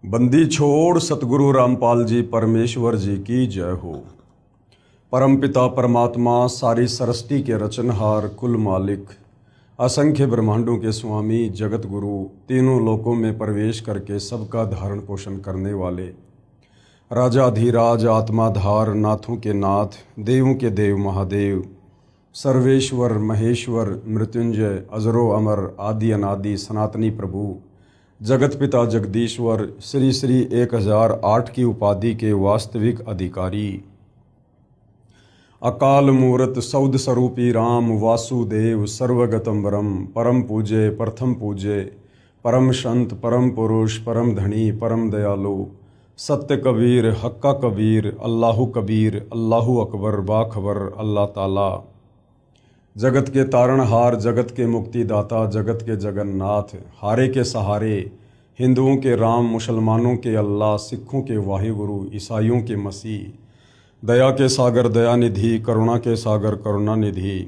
बंदी छोड़ सतगुरु रामपाल जी परमेश्वर जी की जय हो। परमपिता परमात्मा सारी सृष्टि के रचनहार कुल मालिक असंख्य ब्रह्मांडों के स्वामी जगत गुरु तीनों लोकों में प्रवेश करके सबका धारण पोषण करने वाले राजाधिराज आत्माधार नाथों के नाथ देवों के देव महादेव सर्वेश्वर महेश्वर मृत्युंजय अजरो अमर आदि अनादि सनातनी प्रभु जगत पिता जगदीश्वर श्री श्री 1008 की उपाधि के वास्तविक अधिकारी अकाल मूर्त सौद स्वरूपी राम वासुदेव सर्वगतम वरम परम पूजे प्रथम पूजे परम संत परम पुरुष परम धनी परम दयालु सत्य कबीर हक्का कबीर अल्लाहु कबीर अल्लाहु अकबर बाखबर अल्लाह ताला जगत के तारणहार जगत के मुक्तिदाता जगत के जगन्नाथ हारे के सहारे हिंदुओं के राम मुसलमानों के अल्लाह सिखों के वाहिगुरु ईसाइयों के मसीह दया के सागर दयानिधि करुणा के सागर करुणानिधि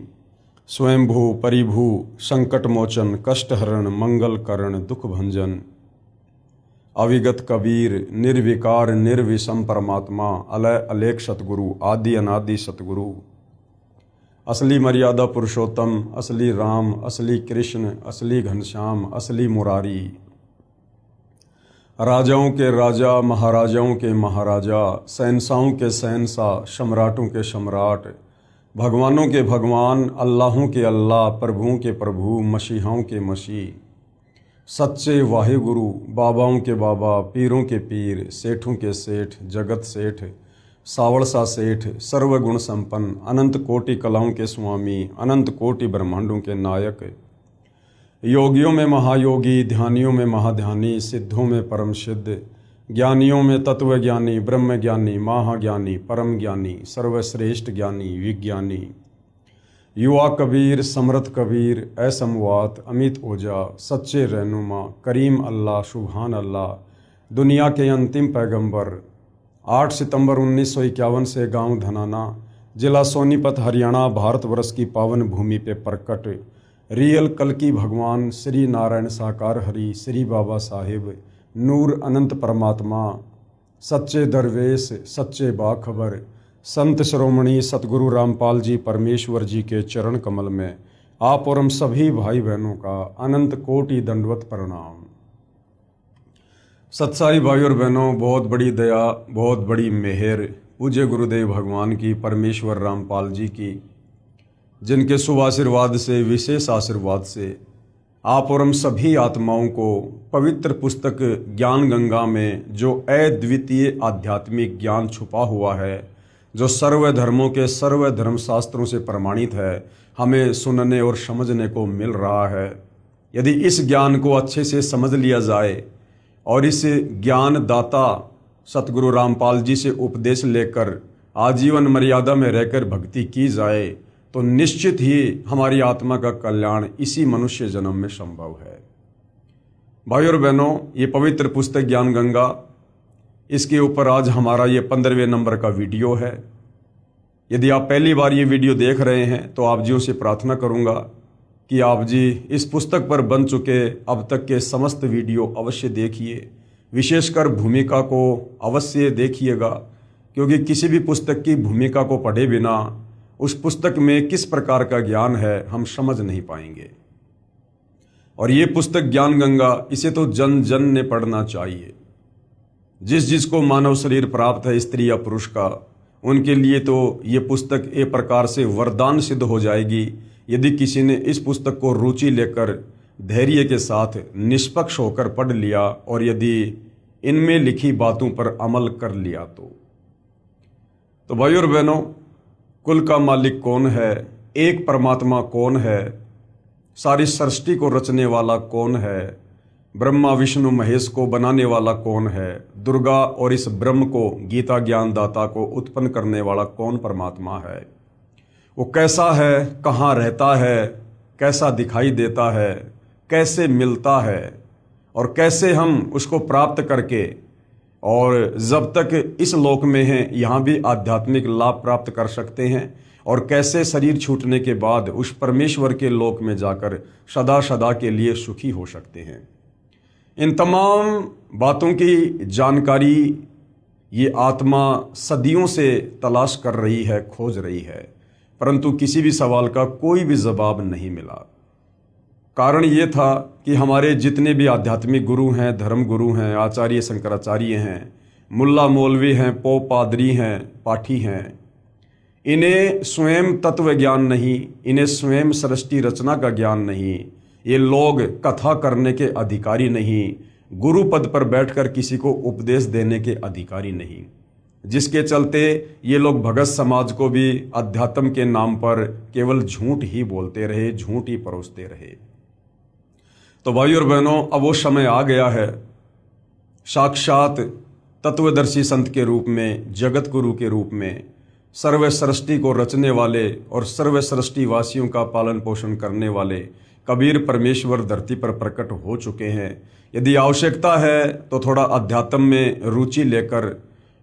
स्वयंभू परिभू संकट मोचन कष्टहरण मंगल करण दुख भंजन अविगत कबीर निर्विकार निर्विषम परमात्मा अलय अलेख सतगुरु आदि अनादि सतगुरु असली मर्यादा पुरुषोत्तम असली राम असली कृष्ण असली घनश्याम असली मुरारी राजाओं के राजा महाराजाओं के महाराजा शहंशाहों के शहंशाह सम्राटों के सम्राट भगवानों के भगवान अल्लाहों के अल्लाह प्रभुओं के प्रभु मसीहाओं के मसीह सच्चे वाहिगुरु बाबाओं के बाबा पीरों के पीर सेठों के सेठ जगत सेठ सावड़सा सेठ सर्वगुण संपन्न अनंत कोटि कलाओं के स्वामी अनंत कोटि ब्रह्मांडों के नायक योगियों में महायोगी ध्यानियों में महाध्यानी सिद्धों में परम सिद्ध ज्ञानियों में तत्वज्ञानी ब्रह्म ज्ञानी महाज्ञानी परम ज्ञानी सर्वश्रेष्ठ ज्ञानी विज्ञानी युवा कबीर समर्थ कबीर असमवात अमित ओझा सच्चे रहनुमा करीम अल्लाह सुभान अल्लाह दुनिया के अंतिम पैगंबर 8 सितंबर 1951 से गांव धनाना जिला सोनीपत हरियाणा भारतवर्ष की पावन भूमि पे प्रकट रियल कल्कि भगवान श्री नारायण साकार हरि श्री बाबा साहिब नूर अनंत परमात्मा सच्चे दरवेश सच्चे बाखबर संत शिरोमणि सतगुरु रामपाल जी परमेश्वर जी के चरण कमल में आप और हम सभी भाई बहनों का अनंत कोटि दंडवत प्रणाम। सत्साई भाई और बहनों, बहुत बड़ी दया बहुत बड़ी मेहर पूज्य गुरुदेव भगवान की परमेश्वर रामपाल जी की, जिनके शुभ आशीर्वाद से विशेष आशीर्वाद से आप और हम सभी आत्माओं को पवित्र पुस्तक ज्ञान गंगा में जो अद्वितीय आध्यात्मिक ज्ञान छुपा हुआ है, जो सर्व धर्मों के सर्व धर्म शास्त्रों से प्रमाणित है, हमें सुनने और समझने को मिल रहा है। यदि इस ज्ञान को अच्छे से समझ लिया जाए और इस ज्ञान दाता सतगुरु रामपाल जी से उपदेश लेकर आजीवन मर्यादा में रहकर भक्ति की जाए तो निश्चित ही हमारी आत्मा का कल्याण इसी मनुष्य जन्म में संभव है। भाई और बहनों, ये पवित्र पुस्तक ज्ञान गंगा, इसके ऊपर आज हमारा ये 15वें नंबर का वीडियो है। यदि आप पहली बार ये वीडियो देख रहे हैं तो आप जी से प्रार्थना करूँगा कि आप जी इस पुस्तक पर बन चुके अब तक के समस्त वीडियो अवश्य देखिए, विशेषकर भूमिका को अवश्य देखिएगा, क्योंकि किसी भी पुस्तक की भूमिका को पढ़े बिना उस पुस्तक में किस प्रकार का ज्ञान है हम समझ नहीं पाएंगे। और ये पुस्तक ज्ञान गंगा, इसे तो जन जन ने पढ़ना चाहिए। जिसको मानव शरीर प्राप्त है स्त्री या पुरुष का, उनके लिए तो ये पुस्तक एक प्रकार से वरदान सिद्ध हो जाएगी यदि किसी ने इस पुस्तक को रुचि लेकर धैर्य के साथ निष्पक्ष होकर पढ़ लिया और यदि इनमें लिखी बातों पर अमल कर लिया तो भाई और बहनों, कुल का मालिक कौन है, एक परमात्मा कौन है, सारी सृष्टि को रचने वाला कौन है, ब्रह्मा विष्णु महेश को बनाने वाला कौन है, दुर्गा और इस ब्रह्म को गीता ज्ञान दाता को उत्पन्न करने वाला कौन परमात्मा है, वो कैसा है, कहाँ रहता है, कैसा दिखाई देता है, कैसे मिलता है और कैसे हम उसको प्राप्त करके और जब तक इस लोक में हैं यहाँ भी आध्यात्मिक लाभ प्राप्त कर सकते हैं और कैसे शरीर छूटने के बाद उस परमेश्वर के लोक में जाकर सदा सदा के लिए सुखी हो सकते हैं। इन तमाम बातों की जानकारी ये आत्मा सदियों से तलाश कर रही है, खोज रही है, परंतु किसी भी सवाल का कोई भी जवाब नहीं मिला। कारण ये था कि हमारे जितने भी आध्यात्मिक गुरु हैं, धर्म गुरु हैं, आचार्य शंकराचार्य हैं, मुल्ला मौलवी हैं, पोप पादरी हैं, पाठी हैं, इन्हें स्वयं तत्व ज्ञान नहीं, इन्हें स्वयं सृष्टि रचना का ज्ञान नहीं, ये लोग कथा करने के अधिकारी नहीं, गुरु पद पर बैठकर किसी को उपदेश देने के अधिकारी नहीं, जिसके चलते ये लोग भगत समाज को भी अध्यात्म के नाम पर केवल झूठ ही बोलते रहे, झूठ ही परोसते रहे। तो भाई और बहनों, अब वो समय आ गया है, साक्षात तत्वदर्शी संत के रूप में, जगत गुरु के रूप में, सर्व सृष्टि को रचने वाले और सर्व सृष्टि वासियों का पालन पोषण करने वाले कबीर परमेश्वर धरती पर प्रकट हो चुके हैं। यदि आवश्यकता है तो थोड़ा अध्यात्म में रुचि लेकर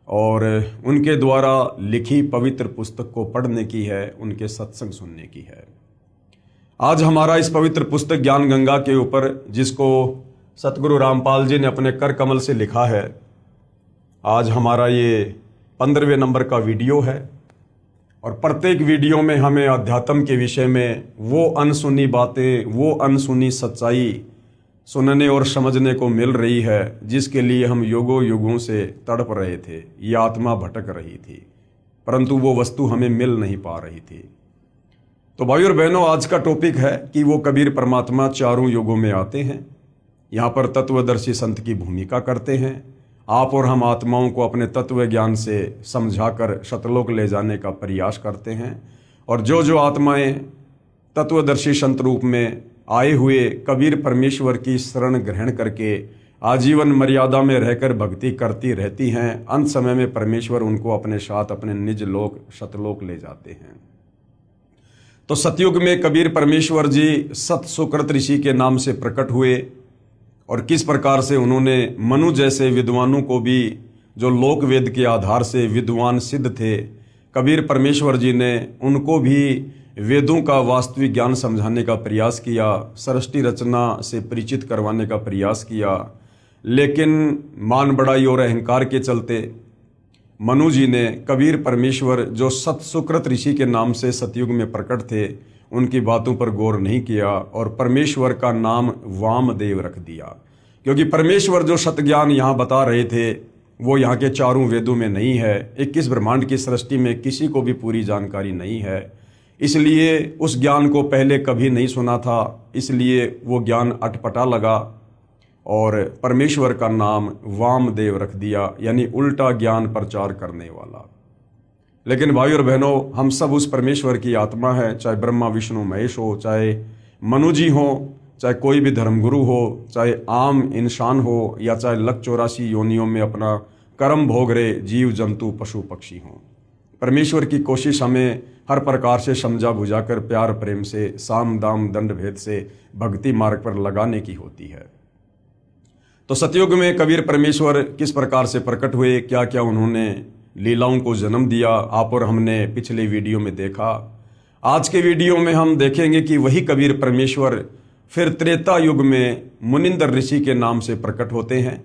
और उनके द्वारा लिखी पवित्र पुस्तक को पढ़ने की है, उनके सत्संग सुनने की है। आज हमारा इस पवित्र पुस्तक ज्ञान गंगा के ऊपर, जिसको सतगुरु रामपाल जी ने अपने कर कमल से लिखा है, आज हमारा ये 15वें नंबर का वीडियो है। और प्रत्येक वीडियो में हमें अध्यात्म के विषय में वो अनसुनी बातें, वो अनसुनी सच्चाई सुनने और समझने को मिल रही है, जिसके लिए हम युगों युगों से तड़प रहे थे। ये आत्मा भटक रही थी, परंतु वो वस्तु हमें मिल नहीं पा रही थी। तो भाई और बहनों, आज का टॉपिक है कि वो कबीर परमात्मा चारों युगों में आते हैं, यहाँ पर तत्वदर्शी संत की भूमिका करते हैं। आप और हम आत्माओं को अपने तत्व ज्ञान से समझाकर सतलोक ले जाने का प्रयास करते हैं। और जो जो आत्माएं तत्वदर्शी संत रूप में आए हुए कबीर परमेश्वर की शरण ग्रहण करके आजीवन मर्यादा में रहकर भक्ति करती रहती हैं, अंत समय में परमेश्वर उनको अपने साथ अपने निज लोक सतलोक ले जाते हैं। तो सतयुग में कबीर परमेश्वर जी सत सुकृत ऋषि के नाम से प्रकट हुए और किस प्रकार से उन्होंने मनु जैसे विद्वानों को भी, जो लोक वेद के आधार से विद्वान सिद्ध थे, कबीर परमेश्वर जी ने उनको भी वेदों का वास्तविक ज्ञान समझाने का प्रयास किया, सृष्टि रचना से परिचित करवाने का प्रयास किया। लेकिन मान बढ़ाई और अहंकार के चलते मनु जी ने कबीर परमेश्वर, जो सत सुकृत ऋषि के नाम से सतयुग में प्रकट थे, उनकी बातों पर गौर नहीं किया और परमेश्वर का नाम वामदेव रख दिया। क्योंकि परमेश्वर जो सत ज्ञान यहाँ बता रहे थे, वो यहाँ के चारों वेदों में नहीं है। 21 ब्रह्मांड की सृष्टि में किसी को भी पूरी जानकारी नहीं है, इसलिए उस ज्ञान को पहले कभी नहीं सुना था, इसलिए वो ज्ञान अटपटा लगा और परमेश्वर का नाम वामदेव रख दिया, यानी उल्टा ज्ञान प्रचार करने वाला। लेकिन भाई और बहनों, हम सब उस परमेश्वर की आत्मा है, चाहे ब्रह्मा विष्णु महेश हो, चाहे मनु जी हो, चाहे कोई भी धर्मगुरु हो, चाहे आम इंसान हो, या चाहे 184 योनियों में अपना कर्म भोग रहे जीव जंतु पशु पक्षी हों। परमेश्वर की कोशिश हमें हर प्रकार से समझा बुझाकर प्यार प्रेम से, साम दाम दंड भेद से भक्ति मार्ग पर लगाने की होती है। तो सतयुग में कबीर परमेश्वर किस प्रकार से प्रकट हुए, क्या क्या उन्होंने लीलाओं को जन्म दिया, आप और हमने पिछले वीडियो में देखा। आज के वीडियो में हम देखेंगे कि वही कबीर परमेश्वर फिर त्रेता युग में मुनिंदर ऋषि के नाम से प्रकट होते हैं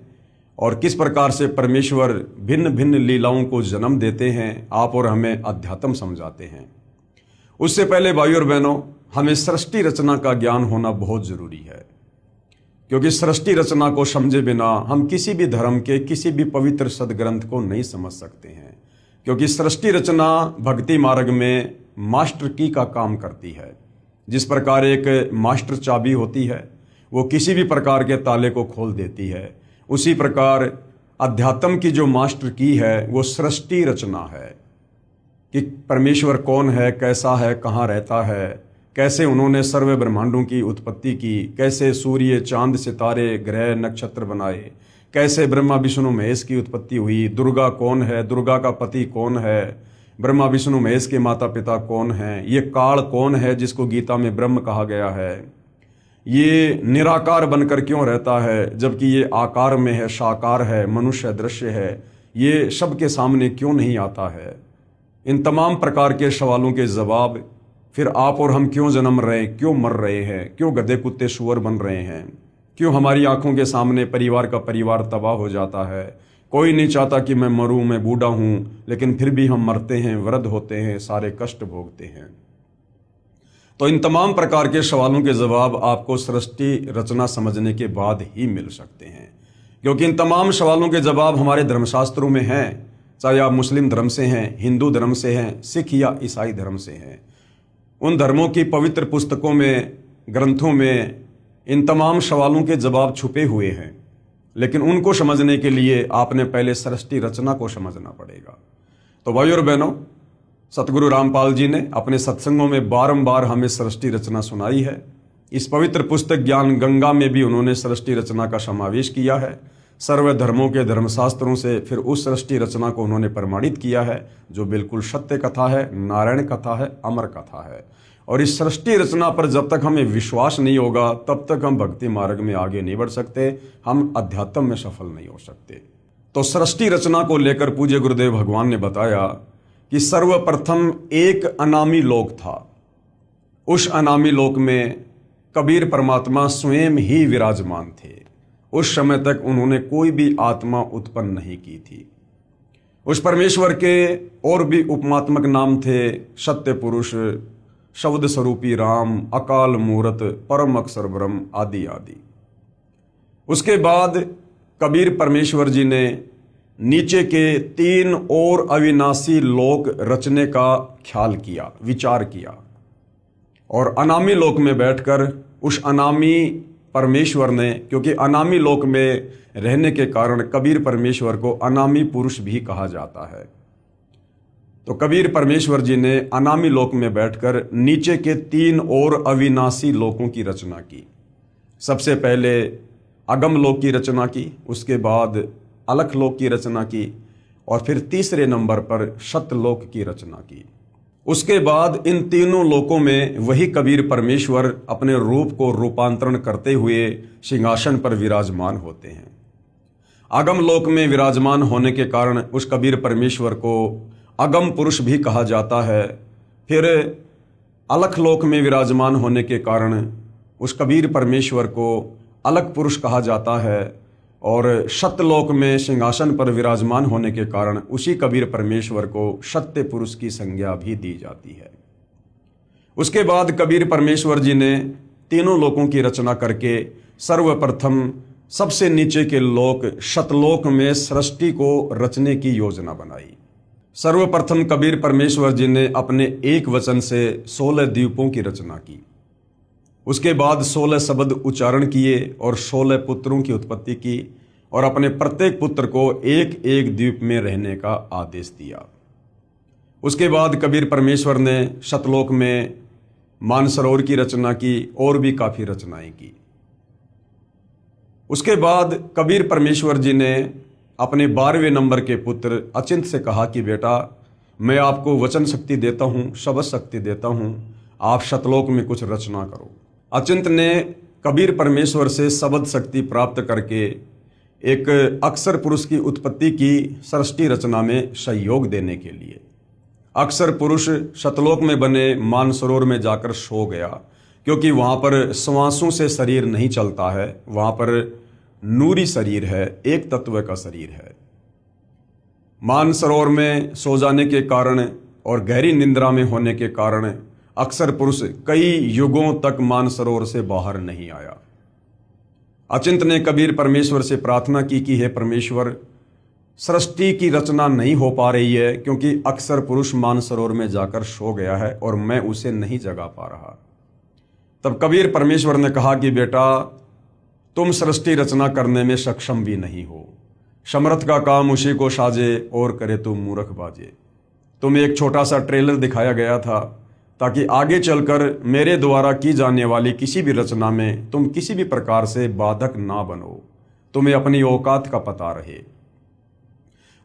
और किस प्रकार से परमेश्वर भिन्न भिन्न लीलाओं को जन्म देते हैं, आप और हमें अध्यात्म समझाते हैं। उससे पहले भाई और बहनों, हमें सृष्टि रचना का ज्ञान होना बहुत जरूरी है, क्योंकि सृष्टि रचना को समझे बिना हम किसी भी धर्म के किसी भी पवित्र सदग्रंथ को नहीं समझ सकते हैं। क्योंकि सृष्टि रचना भक्ति मार्ग में मास्टर की का काम करती है। जिस प्रकार एक मास्टर चाबी होती है, वो किसी भी प्रकार के ताले को खोल देती है, उसी प्रकार अध्यात्म की जो मास्टर की है वो सृष्टि रचना है कि परमेश्वर कौन है, कैसा है, कहाँ रहता है, कैसे उन्होंने सर्व ब्रह्मांडों की उत्पत्ति की, कैसे सूर्य चांद सितारे ग्रह नक्षत्र बनाए, कैसे ब्रह्मा विष्णु महेश की उत्पत्ति हुई, दुर्गा कौन है, दुर्गा का पति कौन है, ब्रह्मा विष्णु महेश के माता पिता कौन हैं, ये काल कौन है जिसको गीता में ब्रह्म कहा गया है, ये निराकार बनकर क्यों रहता है जबकि ये आकार में है, साकार है, मनुष्य दृश्य है, ये सबके सामने क्यों नहीं आता है। इन तमाम प्रकार के सवालों के जवाब, फिर आप और हम क्यों जन्म रहे हैं, क्यों मर रहे हैं, क्यों गधे कुत्ते सुअर बन रहे हैं, क्यों हमारी आंखों के सामने परिवार का परिवार तबाह हो जाता है। कोई नहीं चाहता कि मैं मरूं, मैं बूढ़ा हूं, लेकिन फिर भी हम मरते हैं, वृद्ध होते हैं, सारे कष्ट भोगते हैं। तो इन तमाम प्रकार के सवालों के जवाब आपको सृष्टि रचना समझने के बाद ही मिल सकते हैं, क्योंकि इन तमाम सवालों के जवाब हमारे धर्मशास्त्रों में हैं। चाहे आप मुस्लिम धर्म से हैं, हिंदू धर्म से हैं, सिख या ईसाई धर्म से हैं, उन धर्मों की पवित्र पुस्तकों में, ग्रंथों में इन तमाम सवालों के जवाब छुपे हुए हैं। लेकिन उनको समझने के लिए आपने पहले सृष्टि रचना को समझना पड़ेगा। तो भाइयों और बहनों, सतगुरु रामपाल जी ने अपने सत्संगों में बारंबार हमें सृष्टि रचना सुनाई है। इस पवित्र पुस्तक ज्ञान गंगा में भी उन्होंने सृष्टि रचना का समावेश किया है। सर्व धर्मों के धर्मशास्त्रों से फिर उस सृष्टि रचना को उन्होंने प्रमाणित किया है, जो बिल्कुल सत्य कथा है, नारायण कथा है, अमर कथा है। और इस सृष्टि रचना पर जब तक हमें विश्वास नहीं होगा, तब तक हम भक्ति मार्ग में आगे नहीं बढ़ सकते, हम अध्यात्म में सफल नहीं हो सकते। तो सृष्टि रचना को लेकर पूज्य गुरुदेव भगवान ने बताया कि सर्वप्रथम एक अनामी लोक था। उस अनामी लोक में कबीर परमात्मा स्वयं ही विराजमान थे। उस समय तक उन्होंने कोई भी आत्मा उत्पन्न नहीं की थी। उस परमेश्वर के और भी उपमात्मक नाम थे, सत्य पुरुष, शब्द स्वरूपी राम, अकाल मूरत, परम अक्षर ब्रह्म आदि आदि। उसके बाद कबीर परमेश्वर जी ने नीचे के 3 और अविनाशी लोक रचने का ख्याल किया, विचार किया, और अनामी लोक में बैठकर उस अनामी परमेश्वर ने, क्योंकि अनामी लोक में रहने के कारण कबीर परमेश्वर को अनामी पुरुष भी कहा जाता है, तो कबीर परमेश्वर जी ने अनामी लोक में बैठकर नीचे के 3 और अविनाशी लोकों की रचना की। सबसे पहले अगम लोक की रचना की, उसके बाद अलख लोक की रचना की, और फिर तीसरे नंबर पर सतलोक की रचना की। उसके बाद इन तीनों लोकों में वही कबीर परमेश्वर अपने रूप को रूपांतरण करते हुए सिंहासन पर विराजमान होते हैं। अगम लोक में विराजमान होने के कारण उस कबीर परमेश्वर को अगम पुरुष भी कहा जाता है। फिर अलख लोक में विराजमान होने के कारण उस कबीर परमेश्वर को अलख पुरुष कहा जाता है, और सत्यलोक में सिंहासन पर विराजमान होने के कारण उसी कबीर परमेश्वर को सत्य पुरुष की संज्ञा भी दी जाती है। उसके बाद कबीर परमेश्वर जी ने तीनों लोकों की रचना करके सर्वप्रथम सबसे नीचे के लोक सतलोक में सृष्टि को रचने की योजना बनाई। सर्वप्रथम कबीर परमेश्वर जी ने अपने एक वचन से 16 द्वीपों की रचना की। उसके बाद 16 शब्द उच्चारण किए और 16 पुत्रों की उत्पत्ति की, और अपने प्रत्येक पुत्र को एक एक द्वीप में रहने का आदेश दिया। उसके बाद कबीर परमेश्वर ने सतलोक में मानसरोवर की रचना की और भी काफ़ी रचनाएं की। उसके बाद कबीर परमेश्वर जी ने अपने 12वें नंबर के पुत्र अचिंत से कहा कि बेटा, मैं आपको वचन शक्ति देता हूँ, शब्द शक्ति देता हूँ, आप सतलोक में कुछ रचना करो। अचिंत ने कबीर परमेश्वर से शब्द शक्ति प्राप्त करके एक अक्षर पुरुष की उत्पत्ति की सृष्टि रचना में सहयोग देने के लिए। अक्षर पुरुष सतलोक में बने मानसरोवर में जाकर सो गया, क्योंकि वहाँ पर श्वासों से शरीर नहीं चलता है, वहाँ पर नूरी शरीर है, एक तत्व का शरीर है। मानसरोवर में सो जाने के कारण और गहरी निंद्रा में होने के कारण अक्षर पुरुष कई युगों तक मानसरोवर से बाहर नहीं आया। अचिंत ने कबीर परमेश्वर से प्रार्थना की कि हे परमेश्वर, सृष्टि की रचना नहीं हो पा रही है, क्योंकि अक्षर पुरुष मानसरोवर में जाकर सो गया है और मैं उसे नहीं जगा पा रहा। तब कबीर परमेश्वर ने कहा कि बेटा, तुम सृष्टि रचना करने में सक्षम भी नहीं हो, समर्थ का काम उसी को साजे और करे तुम मूर्ख बाजे। तुम्हें एक छोटा सा ट्रेलर दिखाया गया था ताकि आगे चलकर मेरे द्वारा की जाने वाली किसी भी रचना में तुम किसी भी प्रकार से बाधक ना बनो, तुम्हें अपनी औकात का पता रहे।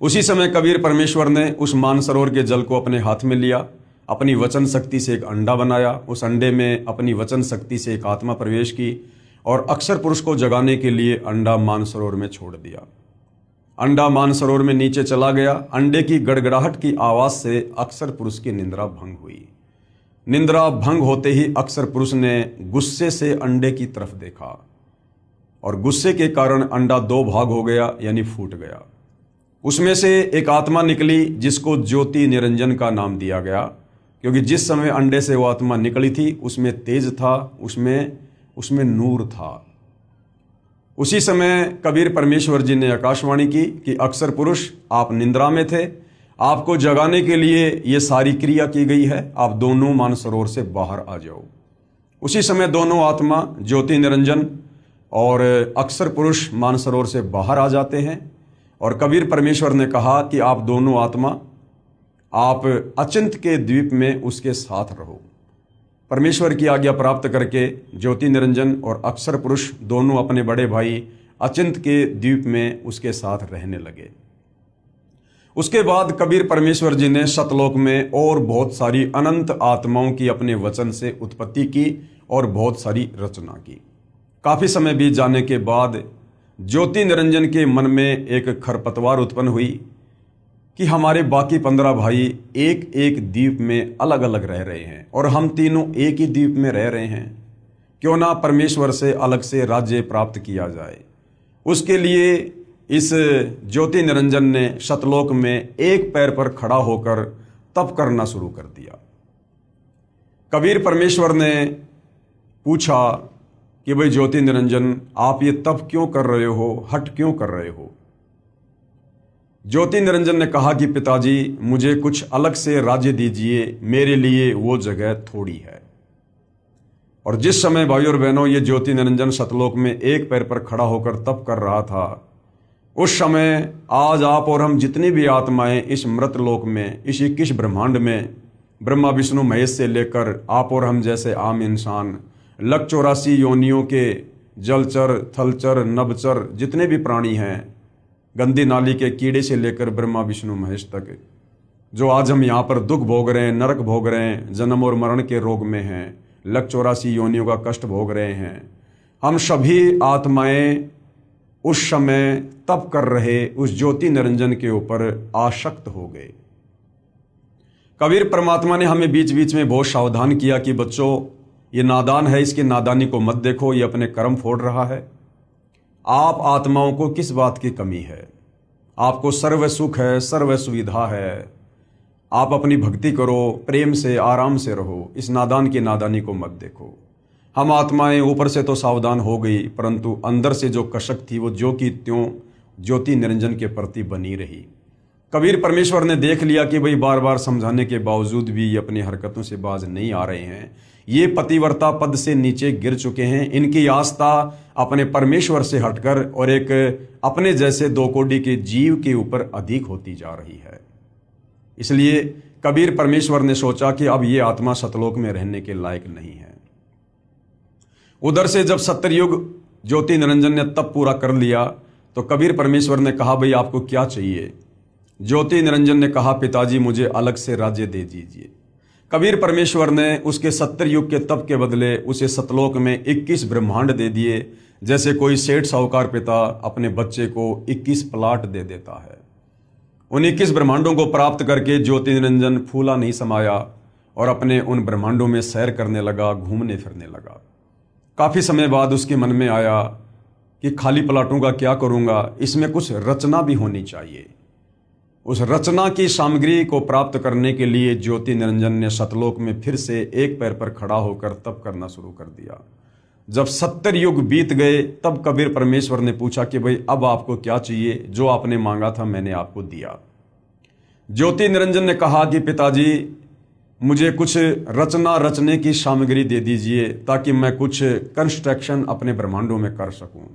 उसी समय कबीर परमेश्वर ने उस मानसरोवर के जल को अपने हाथ में लिया, अपनी वचन शक्ति से एक अंडा बनाया, उस अंडे में अपनी वचन शक्ति से एक आत्मा प्रवेश की और अक्षर पुरुष को जगाने के लिए अंडा मानसरोवर में छोड़ दिया। अंडा मानसरोवर में नीचे चला गया। अंडे की गड़गड़ाहट की आवाज से अक्षर पुरुष की निंद्रा भंग हुई। निंद्रा भंग होते ही अक्षर पुरुष ने गुस्से से अंडे की तरफ देखा और गुस्से के कारण अंडा दो भाग हो गया, यानी फूट गया। उसमें से एक आत्मा निकली जिसको ज्योति निरंजन का नाम दिया गया, क्योंकि जिस समय अंडे से वो आत्मा निकली थी उसमें तेज था, उसमें नूर था। उसी समय कबीर परमेश्वर जी ने आकाशवाणी की कि अक्सर पुरुष, आप निंद्रा में थे, आपको जगाने के लिए ये सारी क्रिया की गई है, आप दोनों मानसरोवर से बाहर आ जाओ। उसी समय दोनों आत्मा ज्योति निरंजन और अक्सर पुरुष मानसरोवर से बाहर आ जाते हैं और कबीर परमेश्वर ने कहा कि आप दोनों आत्मा, आप अचिंत के द्वीप में उसके साथ रहो। परमेश्वर की आज्ञा प्राप्त करके ज्योति निरंजन और अक्सर पुरुष दोनों अपने बड़े भाई अचिंत के द्वीप में उसके साथ रहने लगे। उसके बाद कबीर परमेश्वर जी ने सतलोक में और बहुत सारी अनंत आत्माओं की अपने वचन से उत्पत्ति की और बहुत सारी रचना की। काफी समय बीत जाने के बाद ज्योति निरंजन के मन में एक खरपतवार उत्पन्न हुई कि हमारे बाकी 15 भाई एक एक द्वीप में अलग अलग रह रहे हैं और हम तीनों एक ही द्वीप में रह रहे हैं, क्यों ना परमेश्वर से अलग से राज्य प्राप्त किया जाए। उसके लिए इस ज्योति निरंजन ने सतलोक में एक पैर पर खड़ा होकर तप करना शुरू कर दिया। कबीर परमेश्वर ने पूछा कि भाई ज्योति निरंजन, आप ये तप क्यों कर रहे हो, हट क्यों कर रहे हो? ज्योति निरंजन ने कहा कि पिताजी, मुझे कुछ अलग से राज्य दीजिए, मेरे लिए वो जगह थोड़ी है। और जिस समय भाई और बहनों ये ज्योति निरंजन सतलोक में एक पैर पर खड़ा होकर तप कर रहा था, उस समय आज आप और हम जितनी भी आत्माएं इस मृत लोक में, इस 21 ब्रह्मांड में, ब्रह्मा विष्णु महेश से लेकर आप और हम जैसे आम इंसान, 184 योनियों के जलचर, थलचर, नभचर जितने भी प्राणी हैं, गंदी नाली के कीड़े से लेकर ब्रह्मा विष्णु महेश तक, जो आज हम यहाँ पर दुख भोग रहे हैं, नरक भोग रहे हैं, जन्म और मरण के रोग में हैं, 184 योनियों का कष्ट भोग रहे हैं, हम सभी आत्माएं उस समय तप कर रहे उस ज्योति निरंजन के ऊपर आसक्त हो गए। कबीर परमात्मा ने हमें बीच बीच में बहुत सावधान किया कि बच्चों, ये नादान है, इसकी नादानी को मत देखो, ये अपने कर्म फोड़ रहा है। आप आत्माओं को किस बात की कमी है? आपको सर्व सुख है, सर्व सुविधा है, आप अपनी भक्ति करो, प्रेम से आराम से रहो, इस नादान की नादानी को मत देखो। हम आत्माएं ऊपर से तो सावधान हो गई, परंतु अंदर से जो कशक थी वो जो की त्यों ज्योति निरंजन के प्रति बनी रही। कबीर परमेश्वर ने देख लिया कि भाई बार बार समझाने के बावजूद भी ये अपनी हरकतों से बाज नहीं आ रहे हैं, ये पतिव्रता पद से नीचे गिर चुके हैं, इनकी आस्था अपने परमेश्वर से हटकर और एक अपने जैसे दो कोड़ी के जीव के ऊपर अधिक होती जा रही है। इसलिए कबीर परमेश्वर ने सोचा कि अब ये आत्मा सतलोक में रहने के लायक नहीं है। उधर से जब सत्तरयुग ज्योति निरंजन ने तप पूरा कर लिया तो कबीर परमेश्वर ने कहा, भाई आपको क्या चाहिए? ज्योति निरंजन ने कहा, पिताजी मुझे अलग से राज्य दे दीजिए। कबीर परमेश्वर ने उसके 70 युग के तप के बदले उसे सतलोक में 21 ब्रह्मांड दे दिए, जैसे कोई सेठ साहूकार पिता अपने बच्चे को 21 प्लाट दे देता है। उन 21 ब्रह्मांडों को प्राप्त करके ज्योति निरंजन फूला नहीं समाया और अपने उन ब्रह्मांडों में सैर करने लगा, घूमने फिरने लगा। काफ़ी समय बाद उसके मन में आया कि खाली प्लाटों का क्या करूँगा, इसमें कुछ रचना भी होनी चाहिए। उस रचना की सामग्री को प्राप्त करने के लिए ज्योति निरंजन ने सतलोक में फिर से एक पैर पर खड़ा होकर तप करना शुरू कर दिया। जब 70 युग बीत गए तब कबीर परमेश्वर ने पूछा कि भाई अब आपको क्या चाहिए? जो आपने मांगा था मैंने आपको दिया। ज्योति निरंजन ने कहा कि पिताजी मुझे कुछ रचना रचने की सामग्री दे दीजिए ताकि मैं कुछ कंस्ट्रक्शन अपने ब्रह्मांडों में कर सकूं।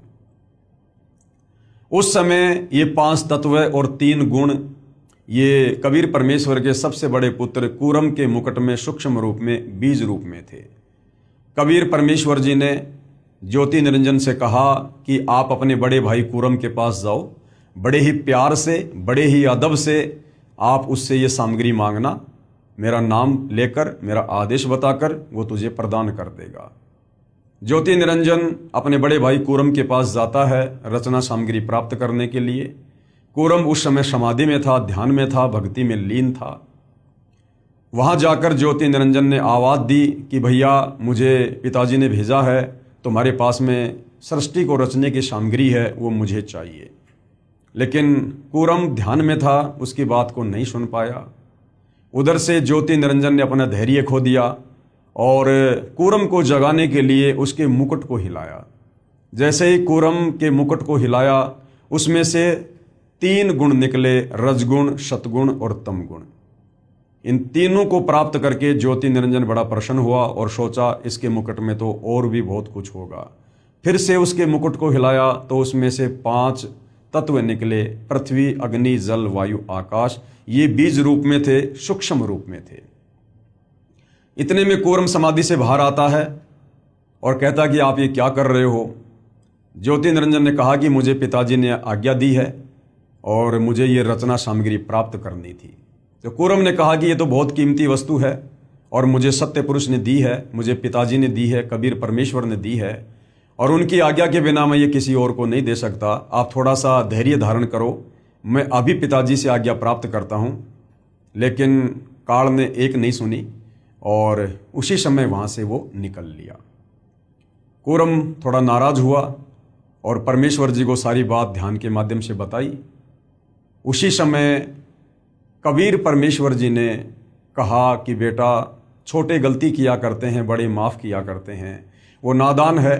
उस समय ये 5 तत्व और 3 गुण ये कबीर परमेश्वर के सबसे बड़े पुत्र कूरम के मुकुट में सूक्ष्म रूप में बीज रूप में थे। कबीर परमेश्वर जी ने ज्योति निरंजन से कहा कि आप अपने बड़े भाई कूरम के पास जाओ, बड़े ही प्यार से, बड़े ही अदब से आप उससे ये सामग्री मांगना, मेरा नाम लेकर, मेरा आदेश बताकर वो तुझे प्रदान कर देगा। ज्योति निरंजन अपने बड़े भाई कूरम के पास जाता है रचना सामग्री प्राप्त करने के लिए। कूरम उस समय समाधि में था, ध्यान में था, भक्ति में लीन था। वहां जाकर ज्योति निरंजन ने आवाज दी कि भैया मुझे पिताजी ने भेजा है, तुम्हारे पास में सृष्टि को रचने की सामग्री है, वो मुझे चाहिए। लेकिन कूरम ध्यान में था, उसकी बात को नहीं सुन पाया। उधर से ज्योति निरंजन ने अपना धैर्य खो दिया और कूरम को जगाने के लिए उसके मुकुट को हिलाया। जैसे ही कूरम के मुकुट को हिलाया, उसमें से 3 गुण निकले, रजगुण, सतगुण और तमगुण। इन तीनों को प्राप्त करके ज्योति निरंजन बड़ा प्रसन्न हुआ और सोचा इसके मुकुट में तो और भी बहुत कुछ होगा। फिर से उसके मुकुट को हिलाया तो उसमें से 5 तत्व निकले, पृथ्वी, अग्नि, जल, वायु, आकाश। ये बीज रूप में थे, सूक्ष्म रूप में थे। इतने में कूरम समाधि से बाहर आता है और कहता कि आप ये क्या कर रहे हो। ज्योति निरंजन ने कहा कि मुझे पिताजी ने आज्ञा दी है और मुझे ये रचना सामग्री प्राप्त करनी थी। तो कूरम ने कहा कि ये तो बहुत कीमती वस्तु है और मुझे सत्य पुरुष ने दी है, मुझे पिताजी ने दी है, कबीर परमेश्वर ने दी है और उनकी आज्ञा के बिना मैं ये किसी और को नहीं दे सकता। आप थोड़ा सा धैर्य धारण करो, मैं अभी पिताजी से आज्ञा प्राप्त करता हूँ। लेकिन काल ने एक नहीं सुनी और उसी समय वहाँ से वो निकल लिया। कूरम थोड़ा नाराज हुआ और परमेश्वर जी को सारी बात ध्यान के माध्यम से बताई। उसी समय कबीर परमेश्वर जी ने कहा कि बेटा, छोटे गलती किया करते हैं, बड़े माफ़ किया करते हैं। वो नादान है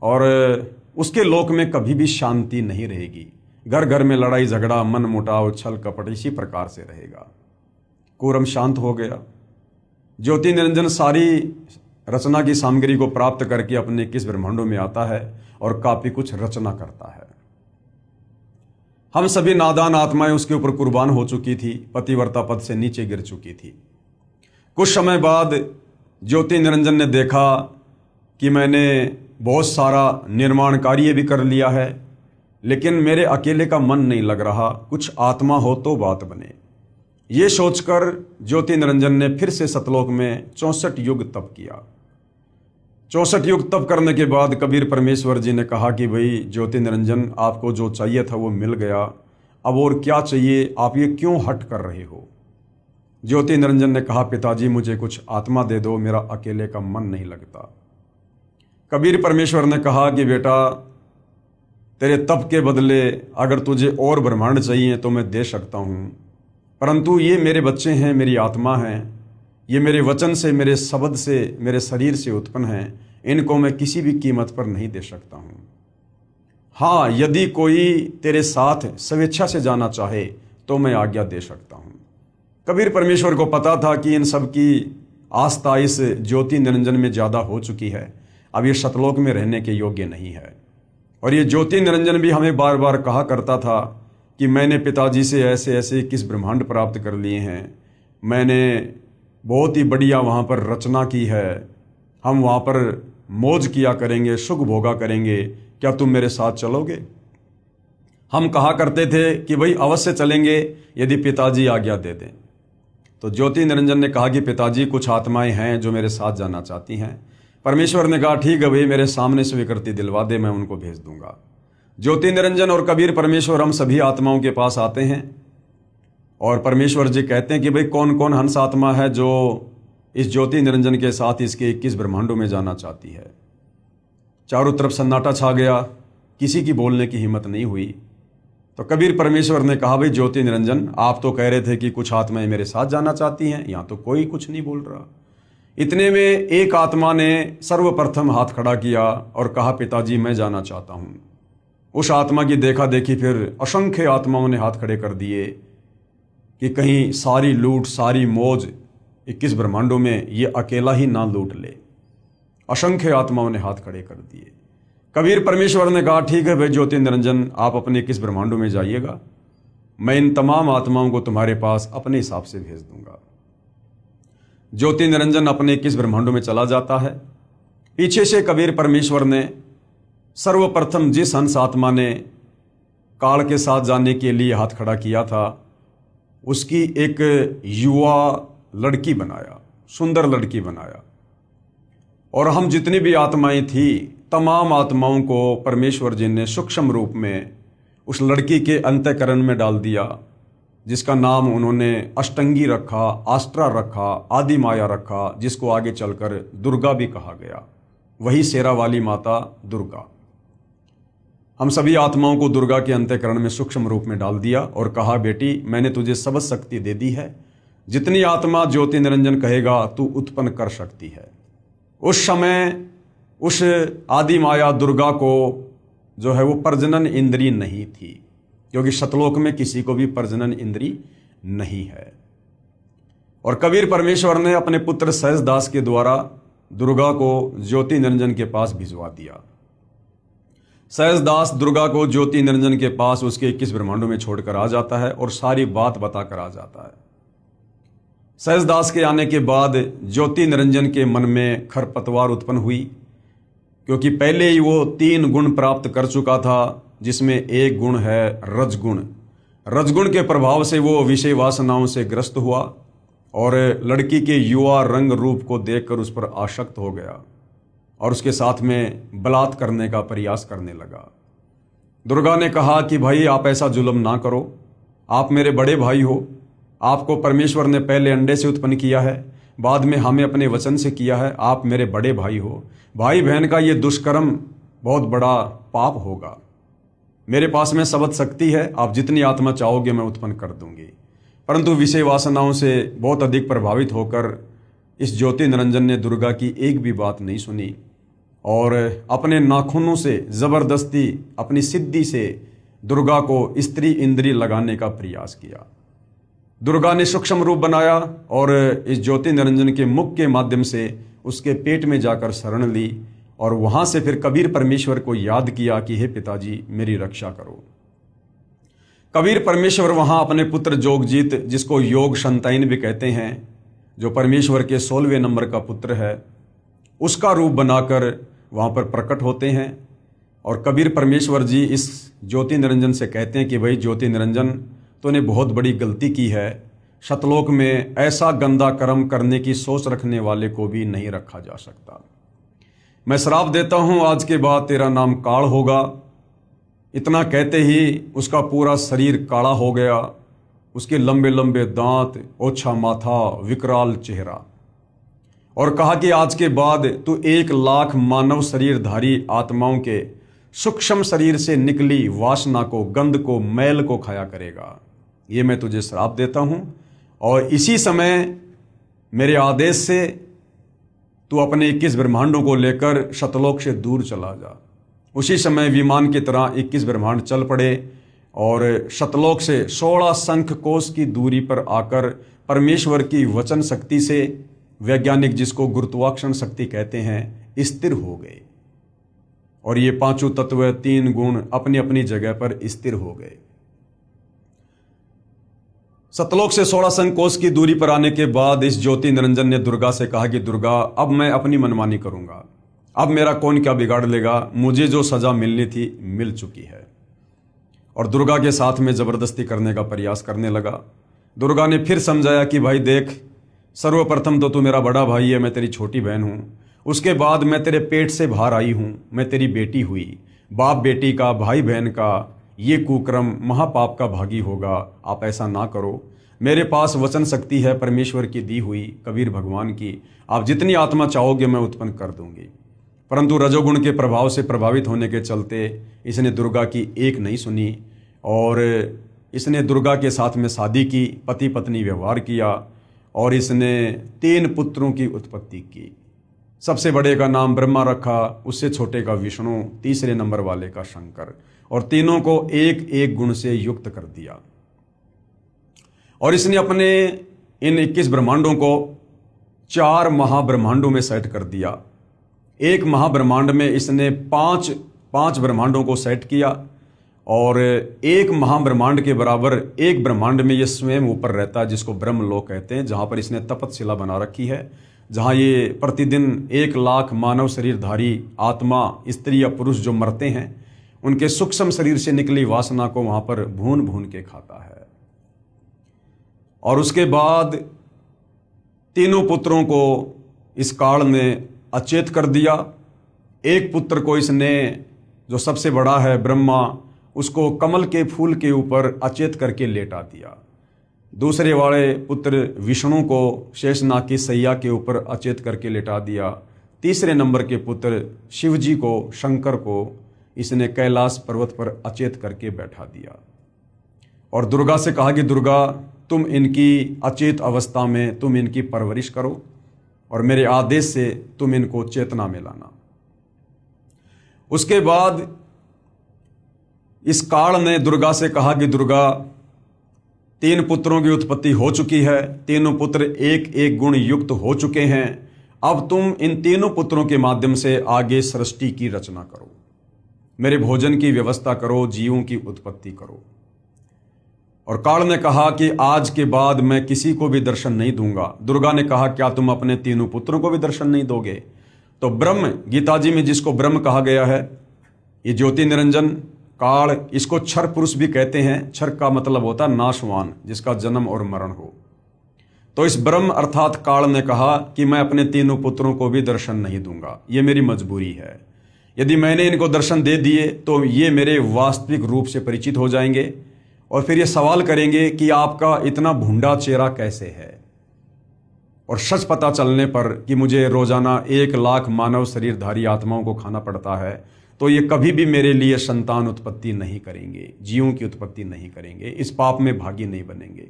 और उसके लोक में कभी भी शांति नहीं रहेगी। घर घर में लड़ाई झगड़ा, मन मुटाव, छल कपट इसी प्रकार से रहेगा। कूरम शांत हो गया। ज्योति निरंजन सारी रचना की सामग्री को प्राप्त करके अपने 21 ब्रह्मांडों में आता है और काफी कुछ रचना करता है। हम सभी नादान आत्माएं उसके ऊपर कुर्बान हो चुकी थी, पतिव्रता पद से नीचे गिर चुकी थी। कुछ समय बाद ज्योति निरंजन ने देखा कि मैंने बहुत सारा निर्माण कार्य भी कर लिया है, लेकिन मेरे अकेले का मन नहीं लग रहा, कुछ आत्मा हो तो बात बने। ये सोचकर ज्योति निरंजन ने फिर से सतलोक में 64 युग तप किया। 64 युग तप करने के बाद कबीर परमेश्वर जी ने कहा कि भाई ज्योति निरंजन, आपको जो चाहिए था वो मिल गया, अब और क्या चाहिए, आप ये क्यों हट कर रहे हो। ज्योति निरंजन ने कहा, पिताजी मुझे कुछ आत्मा दे दो, मेरा अकेले का मन नहीं लगता। कबीर परमेश्वर ने कहा कि बेटा, तेरे तप के बदले अगर तुझे और ब्रह्मांड चाहिए तो मैं दे सकता हूँ, परंतु ये मेरे बच्चे हैं, मेरी आत्मा हैं, ये मेरे वचन से, मेरे शब्द से, मेरे शरीर से उत्पन्न हैं, इनको मैं किसी भी कीमत पर नहीं दे सकता हूँ। हाँ, यदि कोई तेरे साथ स्वेच्छा से जाना चाहे तो मैं आज्ञा दे सकता हूँ। कबीर परमेश्वर को पता था कि इन सब की आस्था इस ज्योति निरंजन में ज़्यादा हो चुकी है, अब ये सतलोक में रहने के योग्य नहीं है। और ये ज्योति निरंजन भी हमें बार बार कहा करता था कि मैंने पिताजी से ऐसे ऐसे 21 ब्रह्मांड प्राप्त कर लिए हैं, मैंने बहुत ही बढ़िया वहाँ पर रचना की है, हम वहाँ पर मौज किया करेंगे, सुख भोगा करेंगे, क्या तुम मेरे साथ चलोगे। हम कहा करते थे कि भाई अवश्य चलेंगे यदि पिताजी आज्ञा दे दें। तो ज्योति निरंजन ने कहा कि पिताजी, कुछ आत्माएं हैं जो मेरे साथ जाना चाहती हैं। परमेश्वर ने कहा, ठीक है भाई, मेरे सामने स्वीकृति दिलवा दे, मैं उनको भेज दूंगा। ज्योति निरंजन और कबीर परमेश्वर हम सभी आत्माओं के पास आते हैं और परमेश्वर जी कहते हैं कि भाई कौन कौन हंस आत्मा है जो इस ज्योति निरंजन के साथ इसके 21 ब्रह्मांडों में जाना चाहती है। चारों तरफ सन्नाटा छा गया, किसी की बोलने की हिम्मत नहीं हुई। तो कबीर परमेश्वर ने कहा, भाई ज्योति निरंजन, आप तो कह रहे थे कि कुछ आत्माएं मेरे साथ जाना चाहती हैं, यहाँ तो कोई कुछ नहीं बोल रहा। इतने में एक आत्मा ने सर्वप्रथम हाथ खड़ा किया और कहा, पिताजी मैं जाना चाहता हूँ। उस आत्मा की देखा देखी फिर असंख्य आत्माओं ने हाथ खड़े कर दिए कि कहीं सारी लूट, सारी मौज 21 ब्रह्मांडों में ये अकेला ही ना लूट ले। असंख्य आत्माओं ने हाथ खड़े कर दिए। कबीर परमेश्वर ने कहा, ठीक है भाई ज्योति निरंजन, आप अपने 21 ब्रह्मांडों में जाइएगा, मैं इन तमाम आत्माओं को तुम्हारे पास अपने हिसाब से भेज दूंगा। ज्योति निरंजन अपने 21 ब्रह्मांडों में चला जाता है। पीछे से कबीर परमेश्वर ने सर्वप्रथम जिस हंस आत्मा ने काल के साथ जाने के लिए हाथ खड़ा किया था, उसकी एक युवा लड़की बनाया, सुंदर लड़की बनाया। और हम जितनी भी आत्माएं थी, तमाम आत्माओं को परमेश्वर जी ने सूक्ष्म रूप में उस लड़की के अंतःकरण में डाल दिया, जिसका नाम उन्होंने अष्टंगी रखा, आस्ट्रा रखा, आदि माया रखा, जिसको आगे चलकर दुर्गा भी कहा गया। वही शेरा वाली माता दुर्गा। हम सभी आत्माओं को दुर्गा के अंतःकरण में सूक्ष्म रूप में डाल दिया और कहा, बेटी मैंने तुझे सब शक्ति दे दी है, जितनी आत्मा ज्योति निरंजन कहेगा तू उत्पन्न कर सकती है। उस समय उस आदि माया दुर्गा को जो है वो प्रजनन इंद्री नहीं थी, क्योंकि सतलोक में किसी को भी प्रजनन इंद्री नहीं है। और कबीर परमेश्वर ने अपने पुत्र सहजदास के द्वारा दुर्गा को ज्योति निरंजन के पास भिजवा दिया। सहजदास दुर्गा को ज्योति निरंजन के पास उसके 21 ब्रह्मांडों में छोड़कर आ जाता है और सारी बात बताकर आ जाता है। सहजदास के आने के बाद ज्योति निरंजन के मन में खरपतवार उत्पन्न हुई, क्योंकि पहले ही वो 3 गुण प्राप्त कर चुका था, जिसमें एक गुण है रजगुण। रजगुण के प्रभाव से वो विषय वासनाओं से ग्रस्त हुआ और लड़की के युवा रंग रूप को देखकर उस पर आसक्त हो गया और उसके साथ में बलात् करने का प्रयास करने लगा। दुर्गा ने कहा कि भाई आप ऐसा जुल्म ना करो, आप मेरे बड़े भाई हो, आपको परमेश्वर ने पहले अंडे से उत्पन्न किया है, बाद में हमें अपने वचन से किया है, आप मेरे बड़े भाई हो, भाई बहन का ये दुष्कर्म बहुत बड़ा पाप होगा। मेरे पास में सबद शक्ति है, आप जितनी आत्मा चाहोगे मैं उत्पन्न कर दूंगी। परंतु विषय वासनाओं से बहुत अधिक प्रभावित होकर इस ज्योति निरंजन ने दुर्गा की एक भी बात नहीं सुनी और अपने नाखूनों से जबरदस्ती अपनी सिद्धि से दुर्गा को स्त्री इंद्री लगाने का प्रयास किया। दुर्गा ने सूक्ष्म रूप बनाया और इस ज्योति निरंजन के मुख के माध्यम से उसके पेट में जाकर शरण ली और वहां से फिर कबीर परमेश्वर को याद किया कि हे पिताजी मेरी रक्षा करो। कबीर परमेश्वर वहां अपने पुत्र जोगजीत, जिसको योग संताइन भी कहते हैं, जो परमेश्वर के 16वें नंबर का पुत्र है, उसका रूप बनाकर वहां पर प्रकट होते हैं। और कबीर परमेश्वर जी इस ज्योति निरंजन से कहते हैं कि भाई ज्योति निरंजन, तूने बहुत बड़ी गलती की है, सतलोक में ऐसा गंदा कर्म करने की सोच रखने वाले को भी नहीं रखा जा सकता। मैं श्राप देता हूं आज के बाद तेरा नाम काल होगा। इतना कहते ही उसका पूरा शरीर काला हो गया, उसके लंबे लंबे दांत, ओछा माथा, विकराल चेहरा, और कहा कि आज के बाद तू 1 लाख मानव शरीरधारी आत्माओं के सूक्ष्म शरीर से निकली वासना को, गंध को, मैल को खाया करेगा। ये मैं तुझे श्राप देता हूं और इसी समय मेरे आदेश से तू अपने 21 ब्रह्मांडों को लेकर सतलोक से दूर चला जा। उसी समय विमान की तरह 21 ब्रह्मांड चल पड़े और सतलोक से 16 शंख कोश की दूरी पर आकर परमेश्वर की वचन शक्ति से, वैज्ञानिक जिसको गुरुत्वाकर्षण शक्ति कहते हैं, स्थिर हो गए और ये 5 तत्व, 3 गुण अपनी अपनी जगह पर स्थिर हो गए। सतलोक से 16 शंख कोश की दूरी पर आने के बाद इस ज्योति निरंजन ने दुर्गा से कहा कि दुर्गा, अब मैं अपनी मनमानी करूंगा, अब मेरा कौन क्या बिगाड़ लेगा, मुझे जो सजा मिलनी थी मिल चुकी है। और दुर्गा के साथ में जबरदस्ती करने का प्रयास करने लगा। दुर्गा ने फिर समझाया कि भाई देख, सर्वप्रथम तो तू मेरा बड़ा भाई है, मैं तेरी छोटी बहन हूं, उसके बाद मैं तेरे पेट से बाहर आई हूं, मैं तेरी बेटी हुई, बाप बेटी का, भाई बहन का ये कुक्रम महापाप का भागी होगा, आप ऐसा ना करो। मेरे पास वचन शक्ति है परमेश्वर की दी हुई, कबीर भगवान की, आप जितनी आत्मा चाहोगे मैं उत्पन्न कर दूंगी। परंतु रजोगुण के प्रभाव से प्रभावित होने के चलते इसने दुर्गा की एक नहीं सुनी और इसने दुर्गा के साथ में शादी की, पति पत्नी व्यवहार किया और इसने 3 पुत्रों की उत्पत्ति की। सबसे बड़े का नाम ब्रह्मा रखा, उससे छोटे का विष्णु, तीसरे नंबर वाले का शंकर, और तीनों को एक एक गुण से युक्त कर दिया। और इसने अपने इन 21 ब्रह्मांडों को 4 महाब्रह्मांडों में सेट कर दिया। एक महाब्रह्मांड में इसने 5 ब्रह्मांडों को सेट किया और एक महाब्रह्मांड के बराबर एक ब्रह्मांड में ये स्वयं ऊपर रहता है, जिसको ब्रह्मलोक कहते हैं, जहां पर इसने तपतशिला बना रखी है, जहां ये प्रतिदिन 1 लाख मानव शरीरधारी आत्मा, स्त्री या पुरुष जो मरते हैं, उनके सूक्ष्म शरीर से निकली वासना को वहां पर भून भून के खाता है। और उसके बाद तीनों पुत्रों को इस काल ने अचेत कर दिया। एक पुत्र को इसने, जो सबसे बड़ा है ब्रह्मा, उसको कमल के फूल के ऊपर अचेत करके लेटा दिया। दूसरे वाले पुत्र विष्णु को शेषनाग की सैया के ऊपर अचेत करके लेटा दिया। तीसरे नंबर के पुत्र शिवजी को, शंकर को इसने कैलाश पर्वत पर अचेत करके बैठा दिया और दुर्गा से कहा कि दुर्गा, तुम इनकी अचेत अवस्था में तुम इनकी परवरिश करो और मेरे आदेश से तुम इनको चेतना में लाना। उसके बाद इस काल ने दुर्गा से कहा कि दुर्गा, 3 पुत्रों की उत्पत्ति हो चुकी है, तीनों पुत्र एक एक गुण युक्त हो चुके हैं। अब तुम इन तीनों पुत्रों के माध्यम से आगे सृष्टि की रचना करो, मेरे भोजन की व्यवस्था करो, जीवों की उत्पत्ति करो। और काल ने कहा कि आज के बाद मैं किसी को भी दर्शन नहीं दूंगा। दुर्गा ने कहा, क्या तुम अपने तीनों पुत्रों को भी दर्शन नहीं दोगे? तो ब्रह्म, गीता जी में जिसको ब्रह्म कहा गया है, ये ज्योति निरंजन काल, इसको क्षर पुरुष भी कहते हैं। क्षर का मतलब होता है नाशवान, जिसका जन्म और मरण हो। तो इस ब्रह्म अर्थात काल ने कहा कि मैं अपने तीनों पुत्रों को भी दर्शन नहीं दूंगा, ये मेरी मजबूरी है। यदि मैंने इनको दर्शन दे दिए तो ये मेरे वास्तविक रूप से परिचित हो जाएंगे और फिर ये सवाल करेंगे कि आपका इतना भूंडा चेहरा कैसे है। और सच पता चलने पर कि मुझे रोजाना 1 लाख मानव शरीरधारी आत्माओं को खाना पड़ता है, तो ये कभी भी मेरे लिए संतान उत्पत्ति नहीं करेंगे, जीवों की उत्पत्ति नहीं करेंगे, इस पाप में भागी नहीं बनेंगे।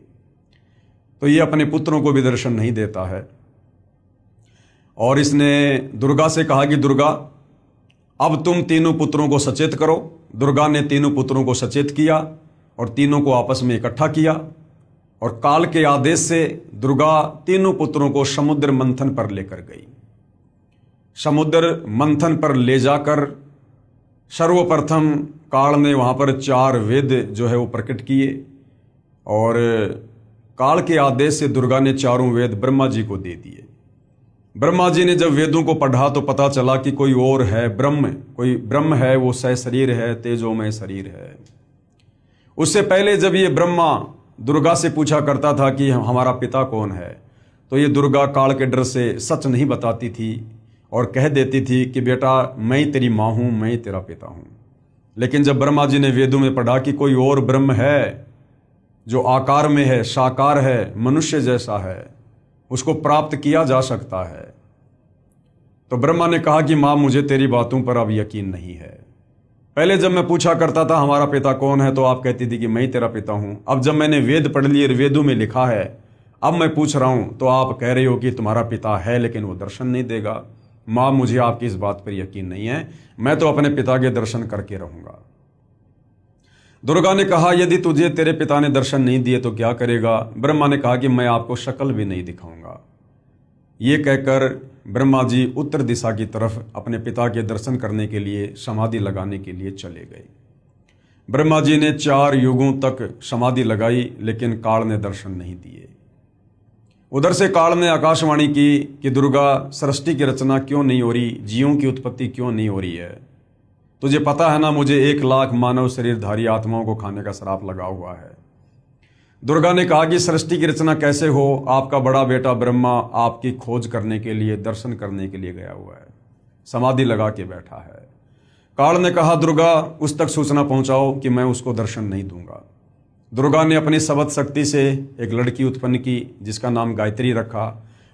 तो ये अपने पुत्रों को भी दर्शन नहीं देता है। और इसने दुर्गा से कहा कि दुर्गा, अब तुम तीनों पुत्रों को सचेत करो। दुर्गा ने तीनों पुत्रों को सचेत किया और तीनों को आपस में इकट्ठा किया और काल के आदेश से दुर्गा तीनों पुत्रों को समुद्र मंथन पर लेकर गई। समुद्र मंथन पर ले जाकर सर्वप्रथम काल ने वहां पर 4 वेद जो है वो प्रकट किए और काल के आदेश से दुर्गा ने 4 वेद ब्रह्मा जी को दे दिए। ब्रह्मा जी ने जब वेदों को पढ़ा तो पता चला कि कोई और है ब्रह्म, कोई ब्रह्म है, वो सहशरीर है, तेजोमय शरीर है। उससे पहले जब ये ब्रह्मा दुर्गा से पूछा करता था कि हमारा पिता कौन है, तो ये दुर्गा काल के डर से सच नहीं बताती थी और कह देती थी कि बेटा मैं तेरी माँ हूँ, मैं तेरा पिता हूँ। लेकिन जब ब्रह्मा जी ने वेदों में पढ़ा कि कोई और ब्रह्म है जो आकार में है, साकार है, मनुष्य जैसा है, उसको प्राप्त किया जा सकता है, तो ब्रह्मा ने कहा कि माँ मुझे तेरी बातों पर अब यकीन नहीं है। पहले जब मैं पूछा करता था हमारा पिता कौन है तो आप कहती थी कि मैं ही तेरा पिता हूं। अब जब मैंने वेद पढ़ लिए, वेदों में लिखा है, अब मैं पूछ रहा हूं तो आप कह रही हो कि तुम्हारा पिता है लेकिन वो दर्शन नहीं देगा। माँ मुझे आपकी इस बात पर यकीन नहीं है, मैं तो अपने पिता के दर्शन करके रहूंगा। दुर्गा ने कहा यदि तुझे तेरे पिता ने दर्शन नहीं दिए तो क्या करेगा? ब्रह्मा ने कहा कि मैं आपको शक्ल भी नहीं दिखाऊंगा। ये कहकर ब्रह्मा जी उत्तर दिशा की तरफ अपने पिता के दर्शन करने के लिए समाधि लगाने के लिए चले गए। ब्रह्मा जी ने 4 युगों तक समाधि लगाई लेकिन काल ने दर्शन नहीं दिए। उधर से काल ने आकाशवाणी की कि दुर्गा, सृष्टि की रचना क्यों नहीं हो रही, जीवों की उत्पत्ति क्यों नहीं हो रही है? तुझे पता है ना मुझे 1 लाख मानव शरीरधारी आत्माओं को खाने का श्राप लगा हुआ है। दुर्गा ने कहा कि सृष्टि की रचना कैसे हो? आपका बड़ा बेटा ब्रह्मा आपकी खोज करने के लिए, दर्शन करने के लिए गया हुआ है, समाधि लगा के बैठा है। काल ने कहा दुर्गा उस तक सूचना पहुंचाओ कि मैं उसको दर्शन नहीं दूंगा। दुर्गा ने अपनी सबद शक्ति से एक लड़की उत्पन्न की जिसका नाम गायत्री रखा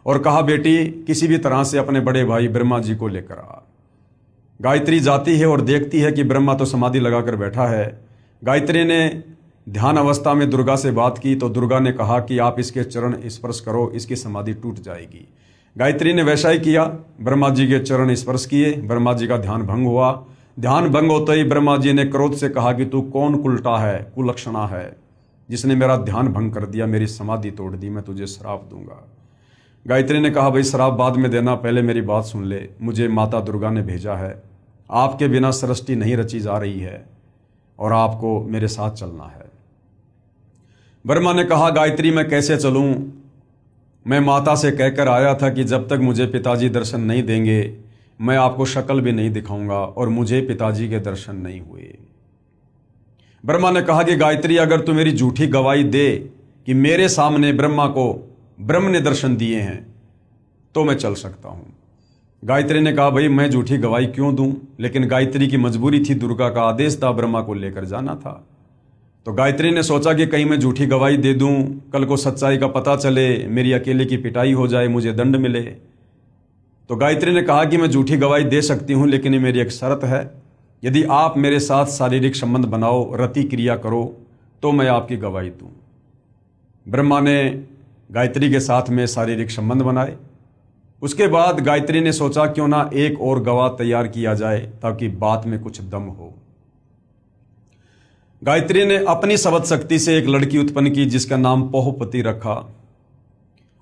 और कहा बेटी किसी भी तरह से अपने बड़े भाई ब्रह्मा जी को लेकर आ। गायत्री जाती है और देखती है कि ब्रह्मा तो समाधि लगाकर बैठा है। गायत्री ने ध्यान अवस्था में दुर्गा से बात की तो दुर्गा ने कहा कि आप इसके चरण स्पर्श करो, इसकी समाधि टूट जाएगी। गायत्री ने वैसा ही किया, ब्रह्मा जी के चरण स्पर्श किए, ब्रह्मा जी का ध्यान भंग हुआ। ध्यान भंग होते ही ब्रह्मा जी ने क्रोध से कहा कि तू कौन कुलटा है, कुलक्षणा है, जिसने मेरा ध्यान भंग कर दिया, मेरी समाधि तोड़ दी, मैं तुझे श्राप दूंगा। गायत्री ने कहा भाई श्राप बाद में देना, पहले मेरी बात सुन ले, मुझे माता दुर्गा ने भेजा है, आपके बिना सृष्टि नहीं रची जा रही है और आपको मेरे साथ चलना है। ब्रह्मा ने कहा गायत्री मैं कैसे चलूं? मैं माता से कहकर आया था कि जब तक मुझे पिताजी दर्शन नहीं देंगे मैं आपको शक्ल भी नहीं दिखाऊंगा और मुझे पिताजी के दर्शन नहीं हुए। ब्रह्मा ने कहा कि गायत्री अगर तू मेरी झूठी गवाही दे कि मेरे सामने ब्रह्मा को ब्रह्म ने दर्शन दिए हैं तो मैं चल सकता हूं। गायत्री ने कहा भाई मैं झूठी गवाही क्यों दूं? लेकिन गायत्री की मजबूरी थी, दुर्गा का आदेश था, ब्रह्मा को लेकर जाना था। तो गायत्री ने सोचा कि कहीं मैं झूठी गवाही दे दूं, कल को सच्चाई का पता चले, मेरी अकेले की पिटाई हो जाए, मुझे दंड मिले। तो गायत्री ने कहा कि मैं झूठी गवाही दे सकती हूँ, लेकिन ये मेरी एक शर्त है, यदि आप मेरे साथ शारीरिक संबंध बनाओ, रति क्रिया करो, तो मैं आपकी गवाही दूं। ब्रह्मा ने गायत्री के साथ में शारीरिक संबंध बनाए। उसके बाद गायत्री ने सोचा क्यों ना एक और गवाह तैयार किया जाए ताकि बात में कुछ दम हो। गायत्री ने अपनी शब्द शक्ति से एक लड़की उत्पन्न की जिसका नाम पोहपति रखा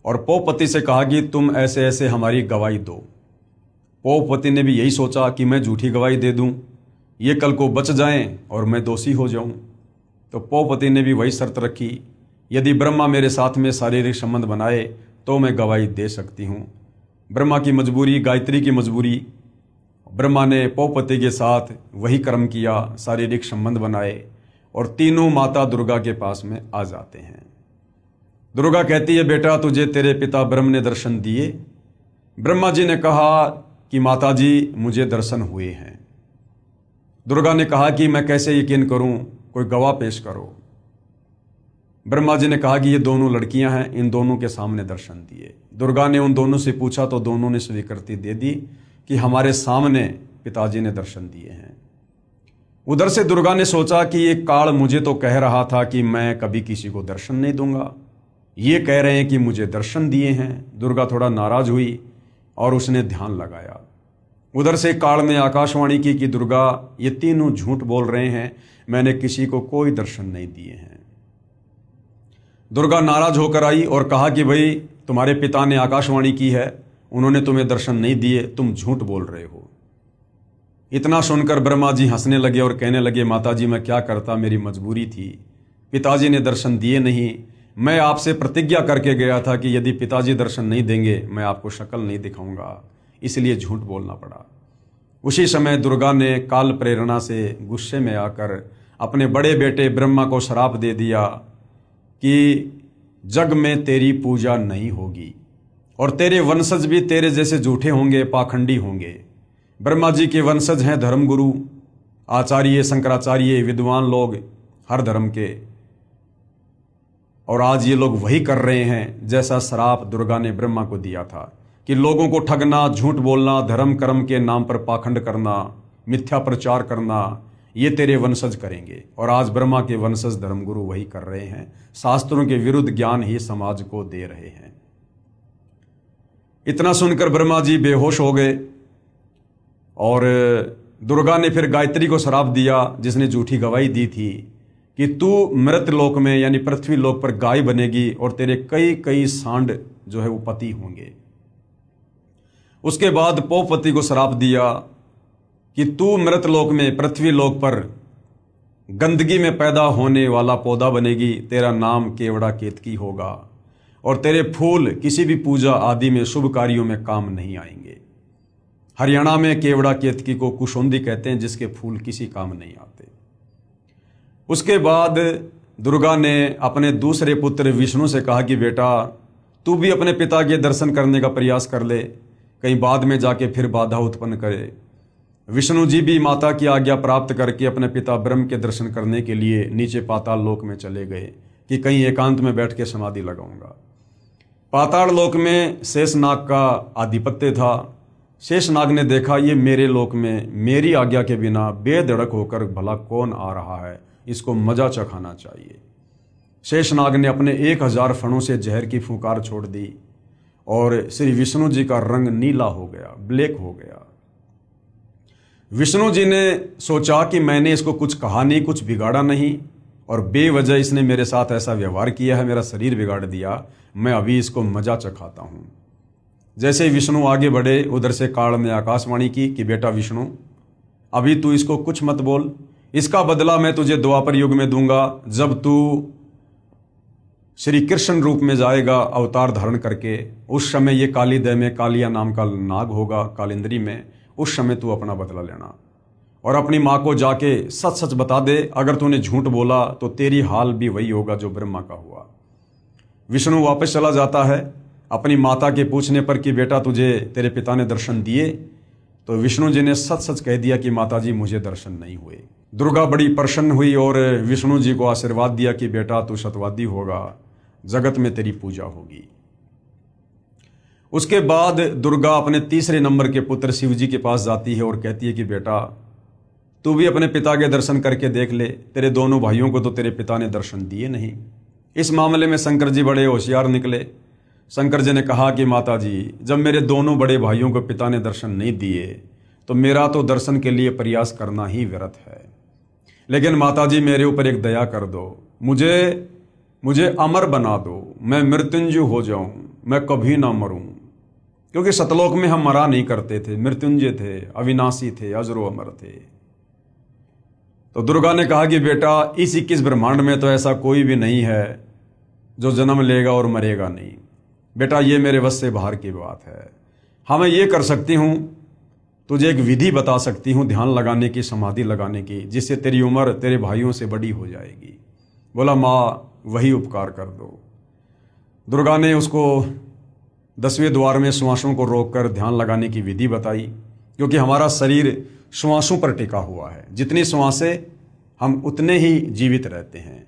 और पोहपति से कहा कि तुम ऐसे ऐसे हमारी गवाही दो। पोहपति ने भी यही सोचा कि मैं झूठी गवाही दे दूं, ये कल को बच जाएं और मैं दोषी हो जाऊं। तो पोहपति ने भी वही शर्त रखी, यदि ब्रह्मा मेरे साथ में शारीरिक संबंध बनाए तो मैं गवाही दे सकती हूँ। ब्रह्मा की मजबूरी, गायत्री की मजबूरी, ब्रह्मा ने पोहपति के साथ वही कर्म किया, शारीरिक संबंध बनाए और तीनों माता दुर्गा के पास में आ जाते हैं। दुर्गा कहती है, बेटा तुझे तेरे पिता ब्रह्म ने दर्शन दिए। ब्रह्मा जी ने कहा कि माता जी मुझे दर्शन हुए हैं। दुर्गा ने कहा कि मैं कैसे यकीन करूं, कोई गवाह पेश करो। ब्रह्मा जी ने कहा कि ये दोनों लड़कियां हैं, इन दोनों के सामने दर्शन दिए। दुर्गा ने उन दोनों से पूछा तो दोनों ने स्वीकृति दे दी कि हमारे सामने पिताजी ने दर्शन दिए हैं। उधर से दुर्गा ने सोचा कि ये काल मुझे तो कह रहा था कि मैं कभी किसी को दर्शन नहीं दूंगा, ये कह रहे हैं कि मुझे दर्शन दिए हैं। दुर्गा थोड़ा नाराज हुई और उसने ध्यान लगाया। उधर से काल ने आकाशवाणी की कि दुर्गा ये तीनों झूठ बोल रहे हैं, मैंने किसी को कोई दर्शन नहीं दिए हैं। दुर्गा नाराज होकर आई और कहा कि भाई तुम्हारे पिता ने आकाशवाणी की है, उन्होंने तुम्हें दर्शन नहीं दिए, तुम झूठ बोल रहे हो। इतना सुनकर ब्रह्मा जी हंसने लगे और कहने लगे, माता जी मैं क्या करता, मेरी मजबूरी थी, पिताजी ने दर्शन दिए नहीं। मैं आपसे प्रतिज्ञा करके गया था कि यदि पिताजी दर्शन नहीं देंगे मैं आपको शक्ल नहीं दिखाऊंगा, इसलिए झूठ बोलना पड़ा। उसी समय दुर्गा ने काल प्रेरणा से गुस्से में आकर अपने बड़े बेटे ब्रह्मा को श्राप दे दिया कि जग में तेरी पूजा नहीं होगी और तेरे वंशज भी तेरे जैसे झूठे होंगे, पाखंडी होंगे। ब्रह्मा जी के वंशज हैं धर्मगुरु, आचार्य, शंकराचार्य, विद्वान लोग हर धर्म के, और आज ये लोग वही कर रहे हैं जैसा श्राप दुर्गा ने ब्रह्मा को दिया था कि लोगों को ठगना, झूठ बोलना, धर्म कर्म के नाम पर पाखंड करना, मिथ्या प्रचार करना, ये तेरे वंशज करेंगे। और आज ब्रह्मा के वंशज धर्मगुरु वही कर रहे हैं, शास्त्रों के विरुद्ध ज्ञान ही समाज को दे रहे हैं। इतना सुनकर ब्रह्मा जी बेहोश हो गए और दुर्गा ने फिर गायत्री को श्राप दिया जिसने झूठी गवाही दी थी कि तू मृत लोक में यानी पृथ्वी लोक पर गाय बनेगी और तेरे कई कई सांड जो है वो पति होंगे। उसके बाद पोहपति को श्राप दिया कि तू मृत लोक में पृथ्वी लोक पर गंदगी में पैदा होने वाला पौधा बनेगी, तेरा नाम केवड़ा केतकी होगा और तेरे फूल किसी भी पूजा आदि में शुभ कार्यों में काम नहीं आएंगे। हरियाणा में केवड़ा केतकी को कुशोंदी कहते हैं, जिसके फूल किसी काम नहीं आते। उसके बाद दुर्गा ने अपने दूसरे पुत्र विष्णु से कहा कि बेटा तू भी अपने पिता के दर्शन करने का प्रयास कर ले, कहीं बाद में जाके फिर बाधा उत्पन्न करे। विष्णु जी भी माता की आज्ञा प्राप्त करके अपने पिता ब्रह्म के दर्शन करने के लिए नीचे पाताल लोक में चले गए कि कहीं एकांत में बैठ के समाधि लगाऊंगा। पाताल लोक में शेषनाग का आधिपत्य था। शेषनाग ने देखा ये मेरे लोक में मेरी आज्ञा के बिना बेधड़क होकर भला कौन आ रहा है, इसको मजा चखाना चाहिए। शेषनाग ने अपने 1000 फणों से जहर की फुंकार छोड़ दी और श्री विष्णु जी का रंग नीला हो गया, ब्लैक हो गया। विष्णु जी ने सोचा कि मैंने इसको कुछ कहा नहीं, कुछ बिगाड़ा नहीं और बेवजह इसने मेरे साथ ऐसा व्यवहार किया है, मेरा शरीर बिगाड़ दिया, मैं अभी इसको मजा चखाता हूँ। जैसे ही विष्णु आगे बढ़े उधर से काल ने आकाशवाणी की कि बेटा विष्णु अभी तू इसको कुछ मत बोल, इसका बदला मैं तुझे द्वापर युग में दूंगा, जब तू श्री कृष्ण रूप में जाएगा अवतार धारण करके। उस समय ये कालीदय में कालिया नाम का नाग होगा कालिंद्री में, उस समय तू अपना बदला लेना और अपनी माँ को जाके सच सच बता दे, अगर तूने झूठ बोला तो तेरी हाल भी वही होगा जो ब्रह्मा का हुआ। विष्णु वापस चला जाता है अपनी माता के पूछने पर कि बेटा तुझे तेरे पिता ने दर्शन दिए, तो विष्णु जी ने सच सच कह दिया कि माता जी मुझे दर्शन नहीं हुए। दुर्गा बड़ी प्रसन्न हुई और विष्णु जी को आशीर्वाद दिया कि बेटा तू सत्यवादी होगा, जगत में तेरी पूजा होगी। उसके बाद दुर्गा अपने तीसरे नंबर के पुत्र शिव जी के पास जाती है और कहती है कि बेटा तू भी अपने पिता के दर्शन करके देख ले, तेरे दोनों भाइयों को तो तेरे पिता ने दर्शन दिए नहीं। इस मामले में शंकर जी बड़े होशियार निकले। शंकर जी ने कहा कि माता जी, जब मेरे दोनों बड़े भाइयों को पिता ने दर्शन नहीं दिए तो मेरा तो दर्शन के लिए प्रयास करना ही व्यर्थ है। लेकिन माता जी मेरे ऊपर एक दया कर दो, मुझे अमर बना दो, मैं मृत्युंजय हो जाऊं, मैं कभी ना मरूं। क्योंकि सतलोक में हम मरा नहीं करते थे, मृत्युंजय थे, अविनाशी थे, अजरो अमर थे। तो दुर्गा ने कहा कि बेटा इस 21 ब्रह्मांड में तो ऐसा कोई भी नहीं है जो जन्म लेगा और मरेगा नहीं। बेटा ये मेरे वश से बाहर की बात है। हाँ मैं ये कर सकती हूँ, तुझे एक विधि बता सकती हूँ ध्यान लगाने की, समाधि लगाने की, जिससे तेरी उम्र तेरे भाइयों से बड़ी हो जाएगी। बोला माँ वही उपकार कर दो। दुर्गा ने उसको 10वें द्वार में श्वासों को रोककर ध्यान लगाने की विधि बताई। क्योंकि हमारा शरीर श्वासों पर टिका हुआ है, जितनी श्वासें हम उतने ही जीवित रहते हैं।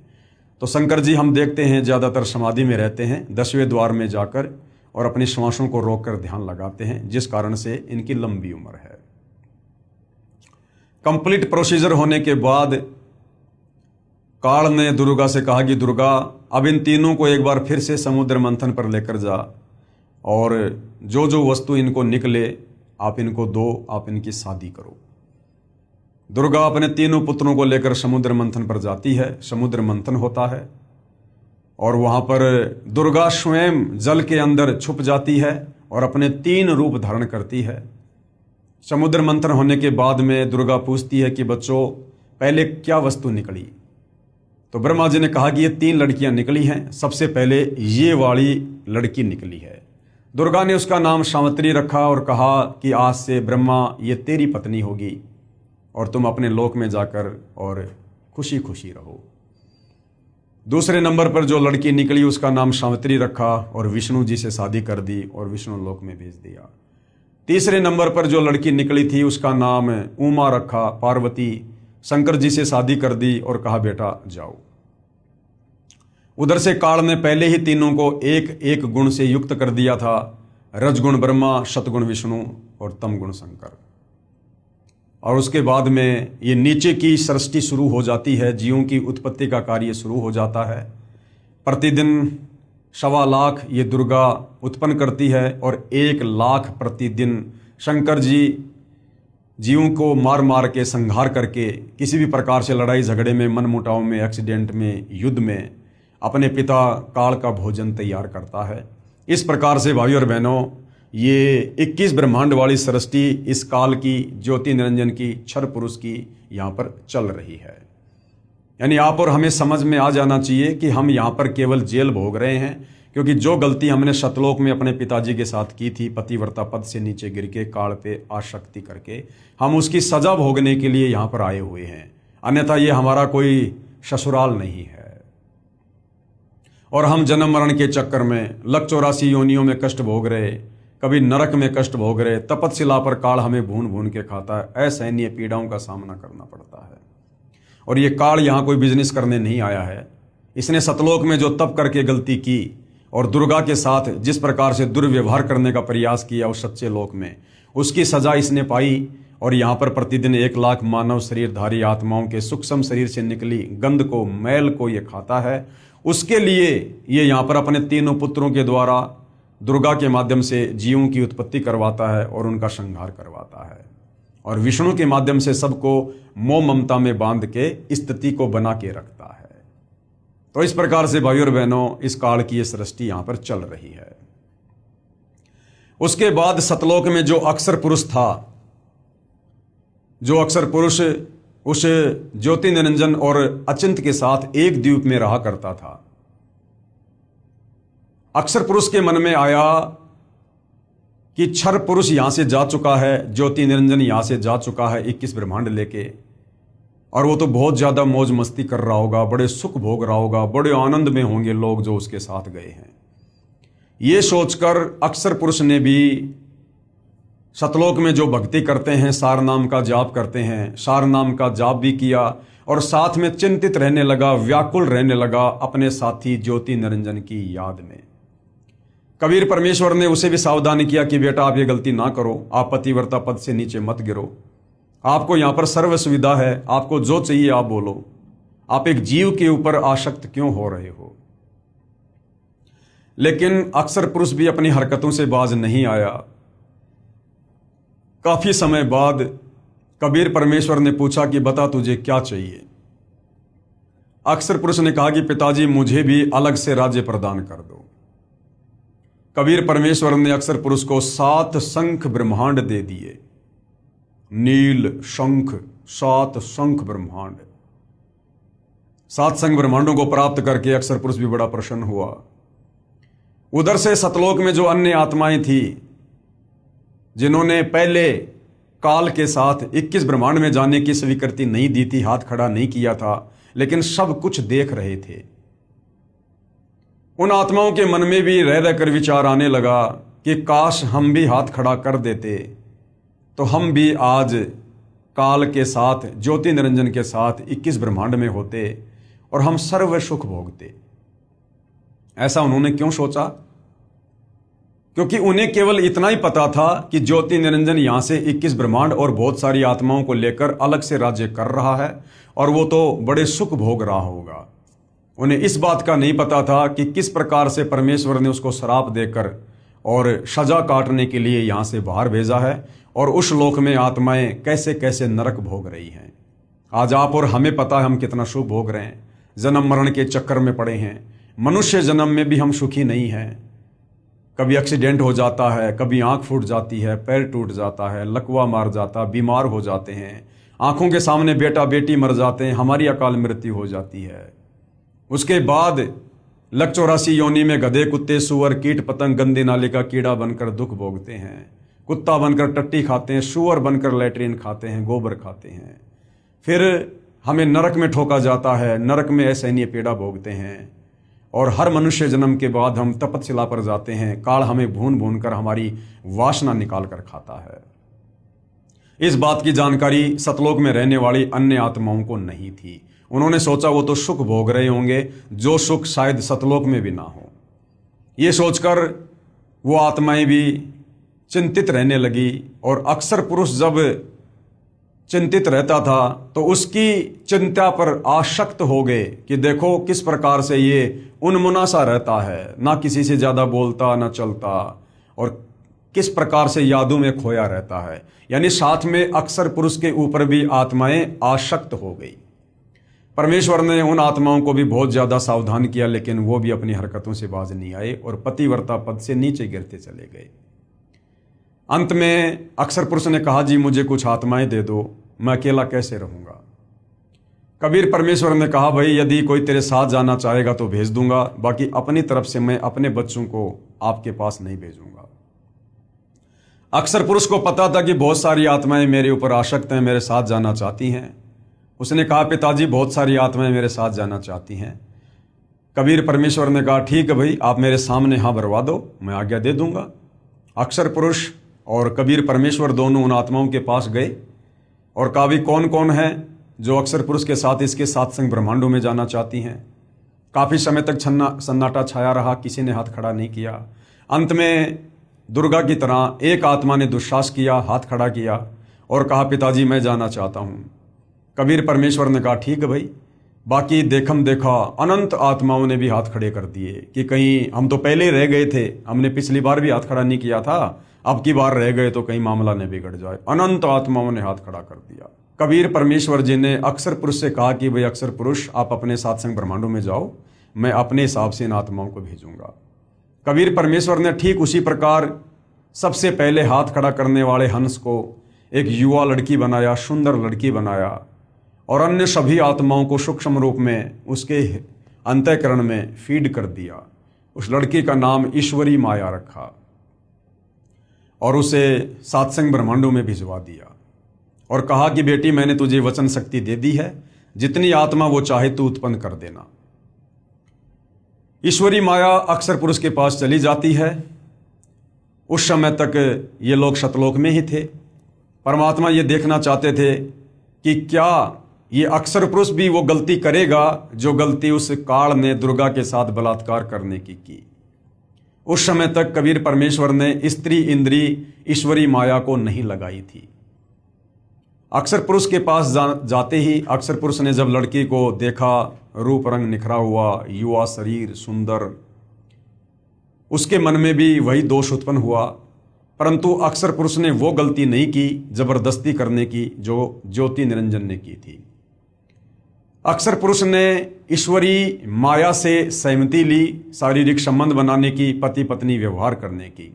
तो शंकर जी हम देखते हैं ज़्यादातर समाधि में रहते हैं 10वें द्वार में जाकर और अपनी श्वासों को रोककर ध्यान लगाते हैं, जिस कारण से इनकी लंबी उम्र है। कंप्लीट प्रोसीजर होने के बाद काल ने दुर्गा से कहा कि दुर्गा अब इन तीनों को एक बार फिर से समुद्र मंथन पर लेकर जा और जो जो वस्तु इनको निकले आप इनको दो, आप इनकी शादी करो। दुर्गा अपने तीनों पुत्रों को लेकर समुद्र मंथन पर जाती है। समुद्र मंथन होता है और वहां पर दुर्गा स्वयं जल के अंदर छुप जाती है और अपने 3 रूप धारण करती है। समुद्र मंथन होने के बाद में दुर्गा पूछती है कि बच्चों पहले क्या वस्तु निकली। तो ब्रह्मा जी ने कहा कि ये 3 लड़कियां निकली हैं। सबसे पहले ये वाली लड़की निकली है। दुर्गा ने उसका नाम सावित्री रखा और कहा कि आज से ब्रह्मा ये तेरी पत्नी होगी और तुम अपने लोक में जाकर और खुशी खुशी रहो। दूसरे नंबर पर जो लड़की निकली उसका नाम सावित्री रखा और विष्णु जी से शादी कर दी और विष्णु लोक में भेज दिया। तीसरे नंबर पर जो लड़की निकली थी उसका नाम उमा रखा, पार्वती शंकर जी से शादी कर दी और कहा बेटा जाओ। उधर से काल ने पहले ही तीनों को एक एक गुण से युक्त कर दिया था, रजगुण ब्रह्मा, सतगुण विष्णु और तमगुण शंकर। और उसके बाद में ये नीचे की सृष्टि शुरू हो जाती है, जीवों की उत्पत्ति का कार्य शुरू हो जाता है। प्रतिदिन 1.25 लाख ये दुर्गा उत्पन्न करती है और 1 लाख प्रतिदिन शंकर जी जीवों को मार मार के संहार करके किसी भी प्रकार से लड़ाई झगड़े में, मनमुटाव में, एक्सीडेंट में, युद्ध में अपने पिता काल का भोजन तैयार करता है। इस प्रकार से भाइयों और बहनों ये 21 ब्रह्मांड वाली सृष्टि इस काल की, ज्योति निरंजन की, क्षर पुरुष की यहाँ पर चल रही है। यानी आप और हमें समझ में आ जाना चाहिए कि हम यहाँ पर केवल जेल भोग रहे हैं, क्योंकि जो गलती हमने सतलोक में अपने पिताजी के साथ की थी, पतिव्रता पद से नीचे गिर के काल पे आसक्ति करके, हम उसकी सजा भोगने के लिए यहाँ पर आए हुए हैं। अन्यथा ये हमारा कोई ससुराल नहीं है। और हम जन्म मरण के चक्कर में 184 योनियों में कष्ट भोग रहे, कभी नरक में कष्ट भोग रहे, तपस्या पर काल हमें भून भून के खाता है। असहनीय पीड़ाओं का सामना करना पड़ता है। और ये काल यहाँ कोई बिजनेस करने नहीं आया है। इसने सतलोक में जो तप करके गलती की और दुर्गा के साथ जिस प्रकार से दुर्व्यवहार करने का प्रयास किया उस सच्चे लोक में, उसकी सजा इसने पाई। और यहाँ पर प्रतिदिन 1 लाख मानव शरीरधारी आत्माओं के सूक्ष्म शरीर से निकली गंध को, मैल को ये खाता है। उसके लिए ये यहाँ पर अपने तीनों पुत्रों के द्वारा दुर्गा के माध्यम से जीवों की उत्पत्ति करवाता है और उनका संहार करवाता है। और विष्णु के माध्यम से सबको मोह ममता में बांध के स्थिति को बना के रखता है। तो इस प्रकार से भाइयों और बहनों इस काल की ये सृष्टि यहाँ पर चल रही है। उसके बाद सतलोक में जो अक्षर पुरुष था, जो अक्षर पुरुष उस ज्योति निरंजन और अचिंत के साथ एक द्वीप में रहा करता था, अक्षर पुरुष के मन में आया कि क्षर पुरुष यहां से जा चुका है, ज्योति निरंजन यहां से जा चुका है 21 ब्रह्मांड लेके, और वो तो बहुत ज्यादा मौज मस्ती कर रहा होगा, बड़े सुख भोग रहा होगा, बड़े आनंद में होंगे लोग जो उसके साथ गए हैं। ये सोचकर अक्षर पुरुष ने भी सतलोक में जो भक्ति करते हैं, सार नाम का जाप करते हैं, सार नाम का जाप भी किया और साथ में चिंतित रहने लगा, व्याकुल रहने लगा अपने साथी ज्योति निरंजन की याद में। कबीर परमेश्वर ने उसे भी सावधान किया कि बेटा आप ये गलती ना करो, आप पतिव्रता पद से नीचे मत गिरो, आपको यहां पर सर्व सुविधा है, आपको जो चाहिए आप बोलो, आप एक जीव के ऊपर आसक्त क्यों हो रहे हो। लेकिन अक्सर पुरुष भी अपनी हरकतों से बाज नहीं आया। काफी समय बाद कबीर परमेश्वर ने पूछा कि बता तुझे क्या चाहिए। अक्सर पुरुष ने कहा कि पिताजी मुझे भी अलग से राज्य प्रदान कर दो। कबीर परमेश्वर ने अक्सर पुरुष को 7 शंख ब्रह्मांड दे दिए। नील शंख, 7 शंख ब्रह्मांड। 7 शंख ब्रह्मांडों को प्राप्त करके अक्सर पुरुष भी बड़ा प्रसन्न हुआ। उधर से सतलोक में जो अन्य आत्माएं थी जिन्होंने पहले काल के साथ 21 ब्रह्मांड में जाने की स्वीकृति नहीं दी थी, हाथ खड़ा नहीं किया था, लेकिन सब कुछ देख रहे थे, उन आत्माओं के मन में भी रह रहकर विचार आने लगा कि काश हम भी हाथ खड़ा कर देते तो हम भी आज काल के साथ, ज्योति निरंजन के साथ 21 ब्रह्मांड में होते और हम सर्व सुख भोगते। ऐसा उन्होंने क्यों सोचा? क्योंकि उन्हें केवल इतना ही पता था कि ज्योति निरंजन यहां से 21 ब्रह्मांड और बहुत सारी आत्माओं को लेकर अलग से राज्य कर रहा है और वो तो बड़े सुख भोग रहा होगा। उन्हें इस बात का नहीं पता था कि किस प्रकार से परमेश्वर ने उसको श्राप देकर और सजा काटने के लिए यहां से बाहर भेजा है और उस लोक में आत्माएं कैसे कैसे नरक भोग रही हैं। आज आप और हमें पता है हम कितना सुख भोग रहे हैं, जन्म मरण के चक्कर में पड़े हैं। मनुष्य जन्म में भी हम सुखी नहीं हैं। कभी एक्सीडेंट हो जाता है, कभी आंख फूट जाती है, पैर टूट जाता है, लकवा मार जाता, बीमार हो जाते हैं, आंखों के सामने बेटा बेटी मर जाते हैं, हमारी अकाल मृत्यु हो जाती है। उसके बाद लक 84 योनि में गधे, कुत्ते, सुअर, कीट पतंग, गंदे नाले का कीड़ा बनकर दुख भोगते हैं। कुत्ता बनकर टट्टी खाते हैं, सुअर बनकर लैट्रिन खाते हैं, गोबर खाते हैं। फिर हमें नरक में ठोका जाता है, नरक में असहनीय पीड़ा भोगते हैं और हर मनुष्य जन्म के बाद हम तपतशिला पर जाते हैं। काल हमें भून भून कर हमारी वासना निकाल कर खाता है। इस बात की जानकारी सतलोक में रहने वाली अन्य आत्माओं को नहीं थी। उन्होंने सोचा वो तो सुख भोग रहे होंगे, जो सुख शायद सतलोक में भी ना हो। ये सोचकर वो आत्माएं भी चिंतित रहने लगी और अक्सर पुरुष जब चिंतित रहता था तो उसकी चिंता पर आसक्त हो गए कि देखो किस प्रकार से ये उन्मुना सा रहता है, ना किसी से ज्यादा बोलता ना चलता और किस प्रकार से यादों में खोया रहता है। यानी साथ में अक्सर पुरुष के ऊपर भी आत्माएं आसक्त हो गई। परमेश्वर ने उन आत्माओं को भी बहुत ज्यादा सावधान किया, लेकिन वो भी अपनी हरकतों से बाज नहीं आए और पतिव्रता पद से नीचे गिरते चले गए। अंत में अक्सर पुरुष ने कहा जी मुझे कुछ आत्माएं दे दो, मैं अकेला कैसे रहूंगा। कबीर परमेश्वर ने कहा भाई यदि कोई तेरे साथ जाना चाहेगा तो भेज दूंगा, बाकी अपनी तरफ से मैं अपने बच्चों को आपके पास नहीं भेजूंगा। अक्सर पुरुष को पता था कि बहुत सारी आत्माएं मेरे ऊपर आसक्त हैं, मेरे साथ जाना चाहती हैं। उसने कहा पिताजी बहुत सारी आत्माएं मेरे साथ जाना चाहती हैं। कबीर परमेश्वर ने कहा ठीक है भाई, आप मेरे सामने हाँ भरवा दो, मैं आज्ञा दे दूंगा। अक्सर पुरुष और कबीर परमेश्वर दोनों उन आत्माओं के पास गए और कहा भी कौन कौन है जो अक्सर पुरुष के साथ इसके 7 संग ब्रह्मांडों में जाना चाहती हैं। काफी समय तक सन्नाटा छाया रहा, किसी ने हाथ खड़ा नहीं किया। अंत में दुर्गा की तरह एक आत्मा ने दुस्साहस किया, हाथ खड़ा किया और कहा पिताजी मैं जाना चाहता हूं। कबीर परमेश्वर ने कहा ठीक है भाई। बाकी देखम देखा अनंत आत्माओं ने भी हाथ खड़े कर दिए कि कहीं हम तो पहले ही रह गए थे, हमने पिछली बार भी हाथ खड़ा नहीं किया था, अब की बार रह गए तो कहीं मामला न बिगड़ जाए। अनंत आत्माओं ने हाथ खड़ा कर दिया। कबीर परमेश्वर जी ने अक्सर पुरुष से कहा कि भाई अक्सर पुरुष आप अपने 7 संग ब्रह्मांडों में जाओ, मैं अपने हिसाब से इन आत्माओं को भेजूंगा। कबीर परमेश्वर ने ठीक उसी प्रकार सबसे पहले हाथ खड़ा करने वाले हंस को एक युवा लड़की बनाया, सुंदर लड़की बनाया और अन्य सभी आत्माओं को सूक्ष्म रूप में उसके अंतःकरण में फीड कर दिया। उस लड़की का नाम ईश्वरी माया रखा और उसे 7 संग ब्रह्मांडों में भिजवा दिया और कहा कि बेटी मैंने तुझे वचन शक्ति दे दी है, जितनी आत्मा वो चाहे तू उत्पन्न कर देना। ईश्वरी माया अक्सर पुरुष के पास चली जाती है। उस समय तक ये लोग सतलोक में ही थे। परमात्मा ये देखना चाहते थे कि क्या ये अक्सर पुरुष भी वो गलती करेगा जो गलती उस काल ने दुर्गा के साथ बलात्कार करने की। उस समय तक कबीर परमेश्वर ने स्त्री इंद्री ईश्वरी माया को नहीं लगाई थी। अक्सर पुरुष के पास जाते ही अक्सर पुरुष ने जब लड़की को देखा, रूप रंग निखरा हुआ, युवा शरीर सुंदर, उसके मन में भी वही दोष उत्पन्न हुआ। परंतु अक्सर पुरुष ने वो गलती नहीं की जबरदस्ती करने की जो ज्योति निरंजन ने की थी। अक्सर पुरुष ने ईश्वरी माया से सहमति ली, शारीरिक संबंध बनाने की, पति पत्नी व्यवहार करने की।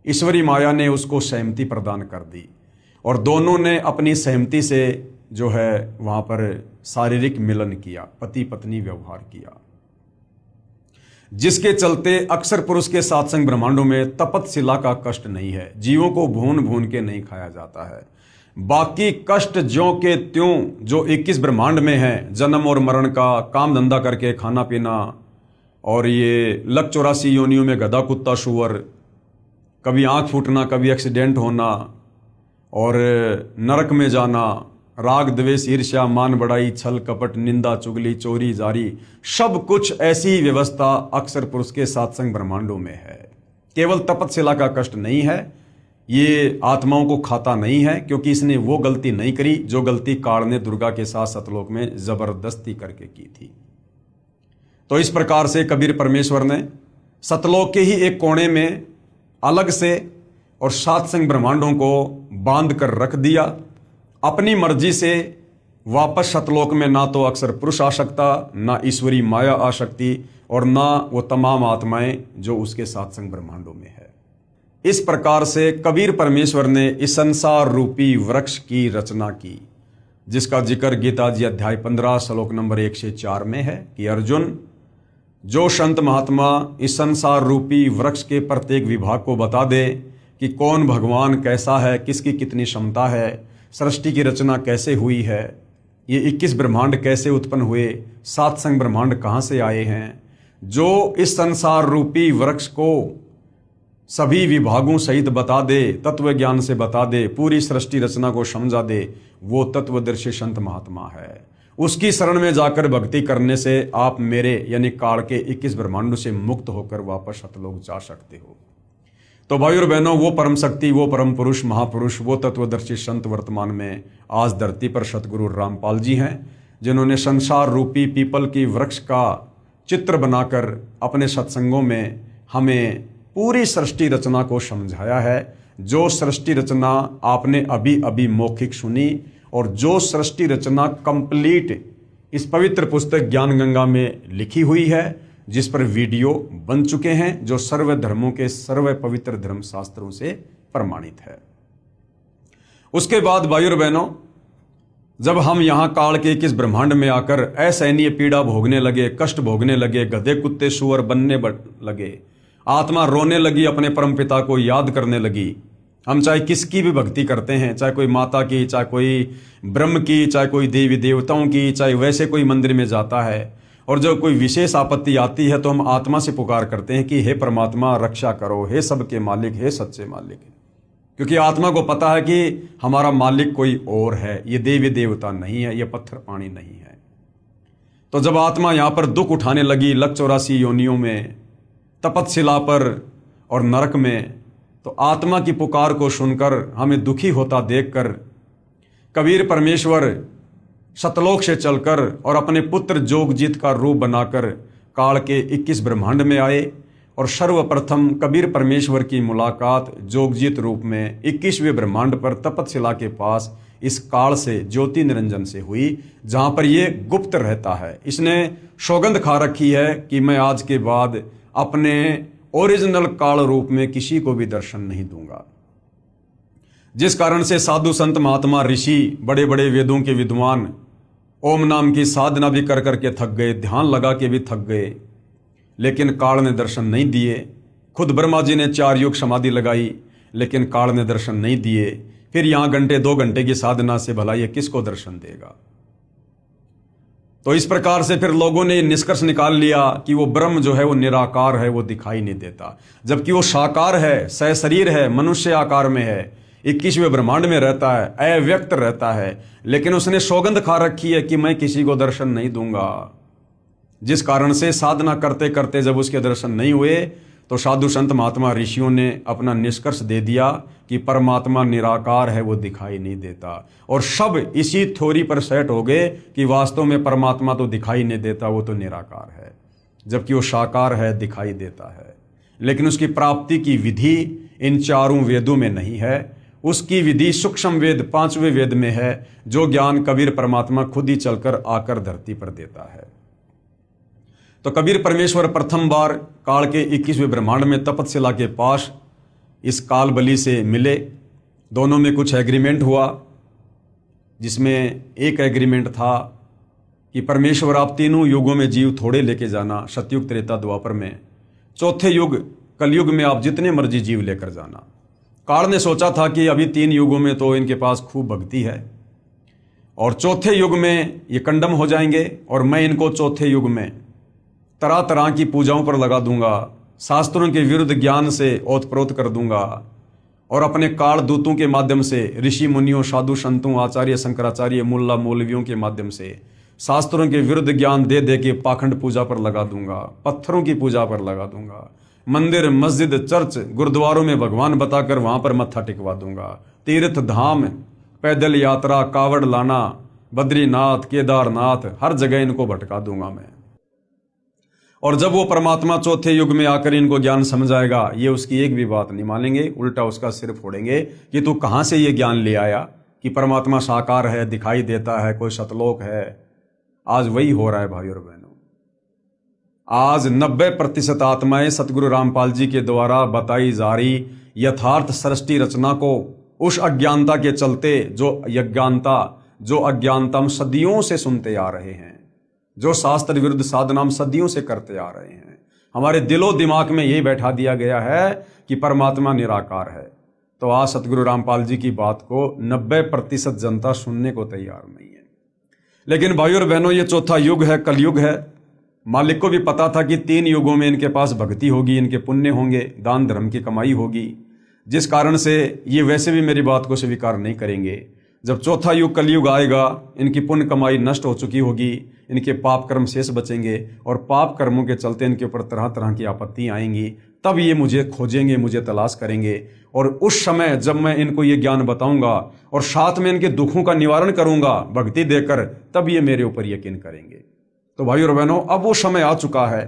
ईश्वरी माया ने उसको सहमति प्रदान कर दी और दोनों ने अपनी सहमति से जो है वहां पर शारीरिक मिलन किया, पति पत्नी व्यवहार किया, जिसके चलते अक्सर पुरुष के सात्संग ब्रह्मांडों में तपतशिला का कष्ट नहीं है। जीवों को भून भून के नहीं खाया जाता है। बाकी कष्ट ज्यों के त्यों जो 21 ब्रह्मांड में है, जन्म और मरण का, काम धंधा करके खाना पीना, और ये लक 84 योनियों में गधा कुत्ता शुअर, कभी आंख फूटना, कभी एक्सीडेंट होना, और नरक में जाना, राग द्वेष ईर्ष्या मान बढ़ाई छल कपट निंदा चुगली चोरी जारी, सब कुछ ऐसी व्यवस्था अक्सर पुरुष के सात्संग ब्रह्मांडों में है। केवल तपतशिला का कष्ट नहीं है, ये आत्माओं को खाता नहीं है, क्योंकि इसने वो गलती नहीं करी जो गलती काल ने दुर्गा के साथ सतलोक में जबरदस्ती करके की थी। तो इस प्रकार से कबीर परमेश्वर ने सतलोक के ही एक कोने में अलग से और सात्संग ब्रह्मांडों को बांध कर रख दिया। अपनी मर्जी से वापस सतलोक में ना तो अक्सर पुरुष आ सकता, ना ईश्वरी माया आ सकती, और ना वो तमाम आत्माएं जो उसके सात्संग ब्रह्मांडों में है। इस प्रकार से कबीर परमेश्वर ने इस संसार रूपी वृक्ष की रचना की, जिसका जिक्र गीता जी अध्याय 15 श्लोक नंबर 1 से 4 में है कि अर्जुन, जो संत महात्मा इस संसार रूपी वृक्ष के प्रत्येक विभाग को बता दे कि कौन भगवान कैसा है, किसकी कितनी क्षमता है, सृष्टि की रचना कैसे हुई है, ये 21 ब्रह्मांड कैसे उत्पन्न हुए, सात्संग ब्रह्मांड कहाँ से आए हैं, जो इस संसार रूपी वृक्ष को सभी विभागों सहित बता दे, तत्व ज्ञान से बता दे, पूरी सृष्टि रचना को समझा दे, वो तत्वदर्शी संत महात्मा है। उसकी शरण में जाकर भक्ति करने से आप मेरे यानी काल के 21 ब्रह्मांडों से मुक्त होकर वापस सतलोक जा सकते हो। तो भाई और बहनों, वो परम शक्ति, वो परम पुरुष, महापुरुष, वो तत्वदर्शी संत वर्तमान में आज धरती पर सतगुरु रामपाल जी हैं, जिन्होंने संसार रूपी पीपल की वृक्ष का चित्र बनाकर अपने सत्संगों में हमें पूरी सृष्टि रचना को समझाया है। जो सृष्टि रचना आपने अभी अभी मौखिक सुनी, और जो सृष्टि रचना कंप्लीट इस पवित्र पुस्तक ज्ञान गंगा में लिखी हुई है, जिस पर वीडियो बन चुके हैं, जो सर्व धर्मों के सर्व पवित्र धर्म शास्त्रों से प्रमाणित है। उसके बाद भाइयों और बहनों, जब हम यहाँ काल के किस ब्रह्मांड में आकर असहनीय पीड़ा भोगने लगे, कष्ट भोगने लगे, गधे कुत्ते सुअर बनने लगे, आत्मा रोने लगी, अपने परम पिता को याद करने लगी। हम चाहे किसकी भी भक्ति करते हैं, चाहे कोई माता की, चाहे कोई ब्रह्म की, चाहे कोई देवी देवताओं की, चाहे वैसे कोई मंदिर में जाता है, और जब कोई विशेष आपत्ति आती है तो हम आत्मा से पुकार करते हैं कि हे परमात्मा रक्षा करो, हे सबके मालिक, हे सच्चे मालिक। क्योंकि आत्मा को पता है कि हमारा मालिक कोई और है, ये देवी देवता नहीं है, ये पत्थर पानी नहीं है। तो जब आत्मा यहाँ पर दुख उठाने लगी लक 84 योनियों में, तपतशिला पर और नरक में, तो आत्मा की पुकार को सुनकर हमें दुखी होता देखकर कबीर परमेश्वर सतलोक से चलकर और अपने पुत्र जोगजीत का रूप बनाकर काल के 21 ब्रह्मांड में आए, और सर्वप्रथम कबीर परमेश्वर की मुलाकात जोगजीत रूप में 21वें ब्रह्मांड पर तपतशिला के पास इस काल से ज्योति निरंजन से हुई, जहां पर ये गुप्त रहता है। इसने सौगंध खा रखी है कि मैं आज के बाद अपने ओरिजिनल काल रूप में किसी को भी दर्शन नहीं दूंगा। जिस कारण से साधु संत महात्मा ऋषि, बड़े बड़े वेदों के विद्वान ओम नाम की साधना भी कर करके थक गए, ध्यान लगा के भी थक गए, लेकिन काल ने दर्शन नहीं दिए। खुद ब्रह्मा जी ने 4 युग समाधि लगाई, लेकिन काल ने दर्शन नहीं दिए। फिर यहाँ घंटे 2 घंटे की साधना से भला ये किसको दर्शन देगा। तो इस प्रकार से फिर लोगों ने निष्कर्ष निकाल लिया कि वो ब्रह्म जो है वो निराकार है, वो दिखाई नहीं देता, जबकि वो साकार है, सशरीर है, मनुष्य आकार में है, 21वें ब्रह्मांड में रहता है, अव्यक्त रहता है, लेकिन उसने सौगंध खा रखी है कि मैं किसी को दर्शन नहीं दूंगा। जिस कारण से साधना करते करते जब उसके दर्शन नहीं हुए, तो साधु संत महात्मा ऋषियों ने अपना निष्कर्ष दे दिया कि परमात्मा निराकार है, वो दिखाई नहीं देता। और सब इसी थ्योरी पर सेट हो गए कि वास्तव में परमात्मा तो दिखाई नहीं देता, वो तो निराकार है, जबकि वो साकार है, दिखाई देता है। लेकिन उसकी प्राप्ति की विधि इन चारों वेदों में नहीं है। उसकी विधि सूक्ष्म वेद, पांचवें वेद में है, जो ज्ञान कबीर परमात्मा खुद ही चलकर आकर धरती पर देता है। तो कबीर परमेश्वर प्रथम बार काल के 21वें ब्रह्मांड में तपतशिला के पास इस काल बलि से मिले। दोनों में कुछ एग्रीमेंट हुआ, जिसमें एक एग्रीमेंट था कि परमेश्वर आप तीनों युगों में जीव थोड़े लेके जाना, सतयुग, त्रेता, द्वापर में। चौथे युग कलयुग में आप जितने मर्जी जीव लेकर जाना। काल ने सोचा था कि अभी 3 युगों में तो इनके पास खूब भक्ति है और चौथे युग में ये कंडम हो जाएंगे, और मैं इनको चौथे युग में तरह तरह की पूजाओं पर लगा दूंगा, शास्त्रों के विरुद्ध ज्ञान से ओतप्रोत कर दूंगा, और अपने काल दूतों के माध्यम से, ऋषि मुनियों, साधु संतों, आचार्य शंकराचार्य, मुल्ला मौलवियों के माध्यम से शास्त्रों के विरुद्ध ज्ञान दे दे के पाखंड पूजा पर लगा दूंगा, पत्थरों की पूजा पर लगा दूंगा, मंदिर, मस्जिद, चर्च, गुरुद्वारों में भगवान बताकर वहां पर मत्था टिकवा दूंगा, तीर्थ धाम, पैदल यात्रा, कावड़ लाना, बद्रीनाथ, केदारनाथ, हर जगह इनको भटका दूंगा मैं। और जब वो परमात्मा चौथे युग में आकर इनको ज्ञान समझाएगा, ये उसकी एक भी बात नहीं मानेंगे, उल्टा उसका सिर फोड़ेंगे कि तू कहां से ये ज्ञान ले आया कि परमात्मा साकार है, दिखाई देता है, कोई सतलोक है। आज वही हो रहा है भाई और बहनों। आज 90% आत्माएं सतगुरु रामपाल जी के द्वारा बताई जा रही यथार्थ सृष्टि रचना को उस अज्ञानता के चलते, जो अज्ञानता हम सदियों से सुनते आ रहे हैं, जो शास्त्र विरुद्ध साधना हम सदियों से करते आ रहे हैं, हमारे दिलो दिमाग में यही बैठा दिया गया है कि परमात्मा निराकार है। तो आज सतगुरु रामपाल जी की बात को 90% जनता सुनने को तैयार नहीं है। लेकिन भाइयों और बहनों, ये चौथा युग है, कलयुग है। मालिक को भी पता था कि 3 युगों में इनके पास भक्ति होगी, इनके पुण्य होंगे, दान धर्म की कमाई होगी, जिस कारण से ये वैसे भी मेरी बात को स्वीकार नहीं करेंगे। जब चौथा युग कलयुग आएगा, इनकी पुण्य कमाई नष्ट हो चुकी होगी, इनके पाप कर्म शेष बचेंगे, और पाप कर्मों के चलते इनके ऊपर तरह तरह की आपत्ति आएंगी। तब ये मुझे खोजेंगे, मुझे तलाश करेंगे, और उस समय जब मैं इनको ये ज्ञान बताऊंगा और साथ में इनके दुखों का निवारण करूंगा भक्ति देकर, तब ये मेरे ऊपर यकीन करेंगे। तो भाइयों और बहनों, अब वो समय आ चुका है।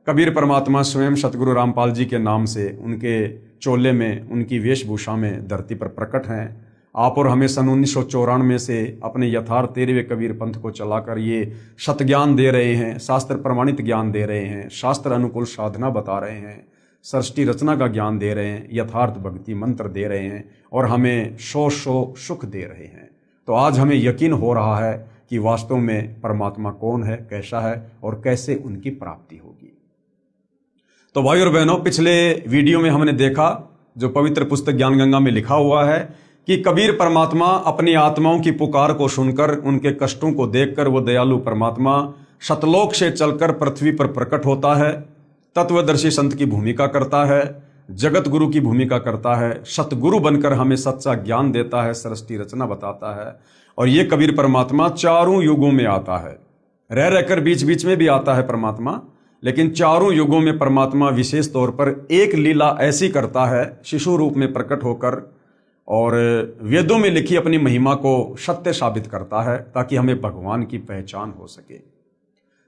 कबीर परमात्मा स्वयं सतगुरु रामपाल जी के नाम से, उनके चोले में, उनकी वेशभूषा में धरती पर प्रकट हैं। आप और हमें सन 1994 से अपने यथार्थ 13वें कबीर पंथ को चलाकर ये सतज्ञान दे रहे हैं, शास्त्र प्रमाणित ज्ञान दे रहे हैं, शास्त्र अनुकूल साधना बता रहे हैं, सृष्टि रचना का ज्ञान दे रहे हैं, यथार्थ भक्ति मंत्र दे रहे हैं, और हमें सो सुख दे रहे हैं। तो आज हमें यकीन हो रहा है कि वास्तव में परमात्मा कौन है, कैसा है, और कैसे उनकी प्राप्ति होगी। तो भाई और बहनों, पिछले वीडियो में हमने देखा, जो पवित्र पुस्तक ज्ञान गंगा में लिखा हुआ है, कि कबीर परमात्मा अपनी आत्माओं की पुकार को सुनकर, उनके कष्टों को देखकर, वो दयालु परमात्मा सतलोक से चलकर पृथ्वी पर प्रकट होता है, तत्वदर्शी संत की भूमिका करता है, जगत गुरु की भूमिका करता है, सतगुरु बनकर हमें सच्चा ज्ञान देता है, सृष्टि रचना बताता है। और ये कबीर परमात्मा चारों युगों में आता है, रह रहकर बीच बीच में भी आता है परमात्मा, लेकिन चारों युगों में परमात्मा विशेष तौर पर एक लीला ऐसी करता है, शिशु रूप में प्रकट होकर, और वेदों में लिखी अपनी महिमा को सत्य साबित करता है, ताकि हमें भगवान की पहचान हो सके।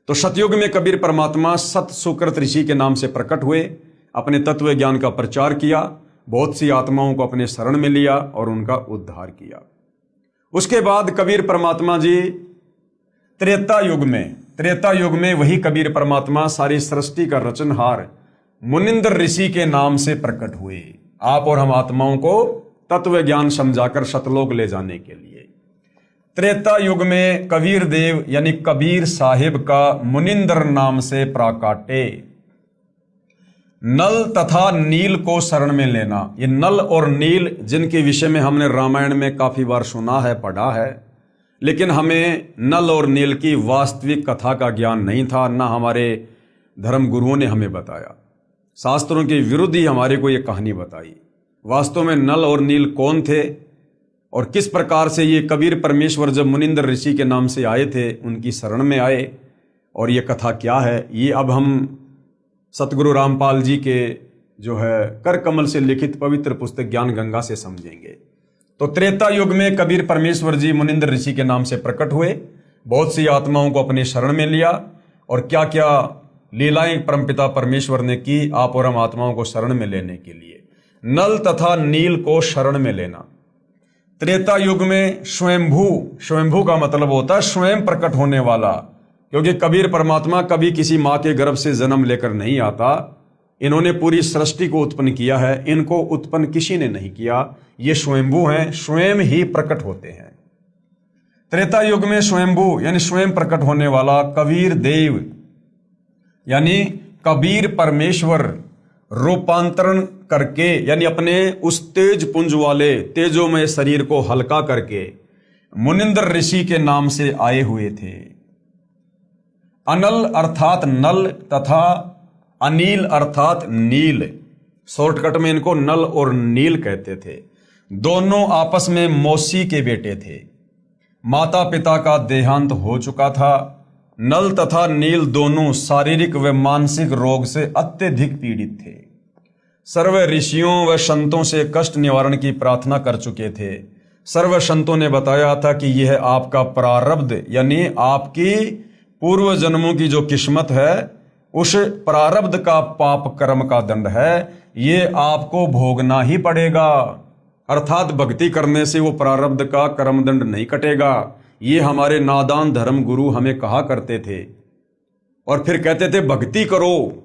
तो सतयुग में कबीर परमात्मा सत सुकृत ऋषि के नाम से प्रकट हुए, अपने तत्व ज्ञान का प्रचार किया, बहुत सी आत्माओं को अपने शरण में लिया और उनका उद्धार किया। उसके बाद कबीर परमात्मा जी त्रेता युग में वही कबीर परमात्मा सारी सृष्टि का रचनहार मुनिंदर ऋषि के नाम से प्रकट हुए, आप और हम आत्माओं को तत्व ज्ञान समझाकर सतलोक ले जाने के लिए। त्रेता युग में कबीर देव यानी कबीर साहिब का मुनिंदर नाम से प्राकाटे। नल तथा नील को शरण में लेना, ये नल और नील जिनके विषय में हमने रामायण में काफी बार सुना है, पढ़ा है, लेकिन हमें नल और नील की वास्तविक कथा का ज्ञान नहीं था, ना हमारे धर्म गुरुओं ने हमें बताया। शास्त्रों के विरुद्ध ही हमारे को ये कहानी बताई। वास्तव में नल और नील कौन थे और किस प्रकार से ये कबीर परमेश्वर जब मुनिंदर ऋषि के नाम से आए थे, उनकी शरण में आए, और ये कथा क्या है, ये अब हम सतगुरु रामपाल जी के जो है कर कमल से लिखित पवित्र पुस्तक ज्ञान गंगा से समझेंगे। तो त्रेता युग में कबीर परमेश्वर जी मुनिंद्र ऋषि के नाम से प्रकट हुए, बहुत सी आत्माओं को अपने शरण में लिया, और क्या क्या लीलाएं परमपिता परमेश्वर ने की आप और हम आत्माओं को शरण में लेने के लिए। नल तथा नील को शरण में लेना। त्रेता युग में स्वयंभू का मतलब होता है स्वयं प्रकट होने वाला, क्योंकि कबीर परमात्मा कभी किसी माँ के गर्भ से जन्म लेकर नहीं आता। इन्होंने पूरी सृष्टि को उत्पन्न किया है, इनको उत्पन्न किसी ने नहीं किया। ये स्वयंभू हैं, स्वयं ही प्रकट होते हैं। त्रेता युग में स्वयंभू यानी स्वयं प्रकट होने वाला कबीर देव यानी कबीर परमेश्वर रूपांतरण करके यानी अपने उस तेज पुंज वाले तेजोमय शरीर को हल्का करके मुनिंद्र ऋषि के नाम से आए हुए थे। अनल अर्थात नल तथा अनील अर्थात नील, शॉर्टकट में इनको नल और नील कहते थे। दोनों आपस में मौसी के बेटे थे। माता पिता का देहांत हो चुका था। नल तथा नील दोनों शारीरिक व मानसिक रोग से अत्यधिक पीड़ित थे। सर्व ऋषियों व संतों से कष्ट निवारण की प्रार्थना कर चुके थे। सर्व संतों ने बताया था कि यह आपका प्रारब्ध यानी आपकी पूर्व जन्मों की जो किस्मत है, उस प्रारब्ध का पाप कर्म का दंड है, ये आपको भोगना ही पड़ेगा। अर्थात भक्ति करने से वो प्रारब्ध का कर्म दंड नहीं कटेगा। ये हमारे नादान धर्म गुरु हमें कहा करते थे, और फिर कहते थे भक्ति करो।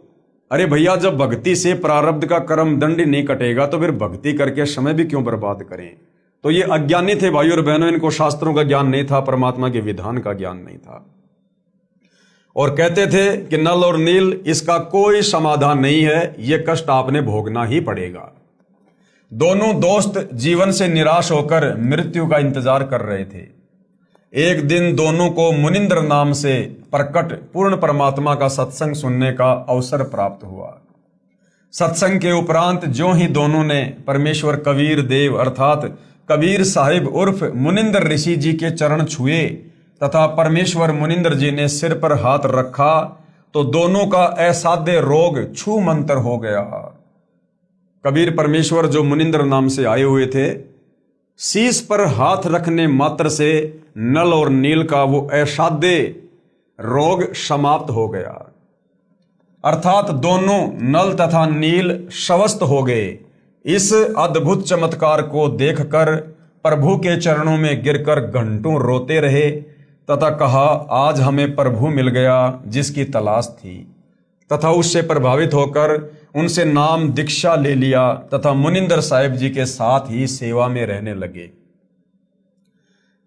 अरे भैया, जब भक्ति से प्रारब्ध का कर्म दंड नहीं कटेगा तो फिर भक्ति करके समय भी क्यों बर्बाद करें। तो ये अज्ञानी थे भाइयों और बहनों, इनको शास्त्रों का ज्ञान नहीं था, परमात्मा के विधान का ज्ञान नहीं था, और कहते थे कि नल और नील इसका कोई समाधान नहीं है, ये कष्ट आपने भोगना ही पड़ेगा। दोनों दोस्त जीवन से निराश होकर मृत्यु का इंतजार कर रहे थे। एक दिन दोनों को मुनिंद्र नाम से प्रकट पूर्ण परमात्मा का सत्संग सुनने का अवसर प्राप्त हुआ। सत्संग के उपरांत ज्यों ही दोनों ने परमेश्वर कबीर देव अर्थात कबीर साहिब उर्फ मुनिंद्र ऋषि जी के चरण छुए तथा परमेश्वर मुनिंद्र जी ने सिर पर हाथ रखा तो दोनों का असाध्य रोग छू मंतर हो गया। कबीर परमेश्वर जो मुनिंद्र नाम से आए हुए थे, शीश पर हाथ रखने मात्र से नल और नील का वो असाध्य रोग समाप्त हो गया। अर्थात दोनों नल तथा नील स्वस्थ हो गए। इस अद्भुत चमत्कार को देखकर प्रभु के चरणों में गिरकर घंटों रोते रहे तथा कहा, आज हमें प्रभु मिल गया जिसकी तलाश थी, तथा उससे प्रभावित होकर उनसे नाम दीक्षा ले लिया तथा मुनिंद्र साहिब जी के साथ ही सेवा में रहने लगे।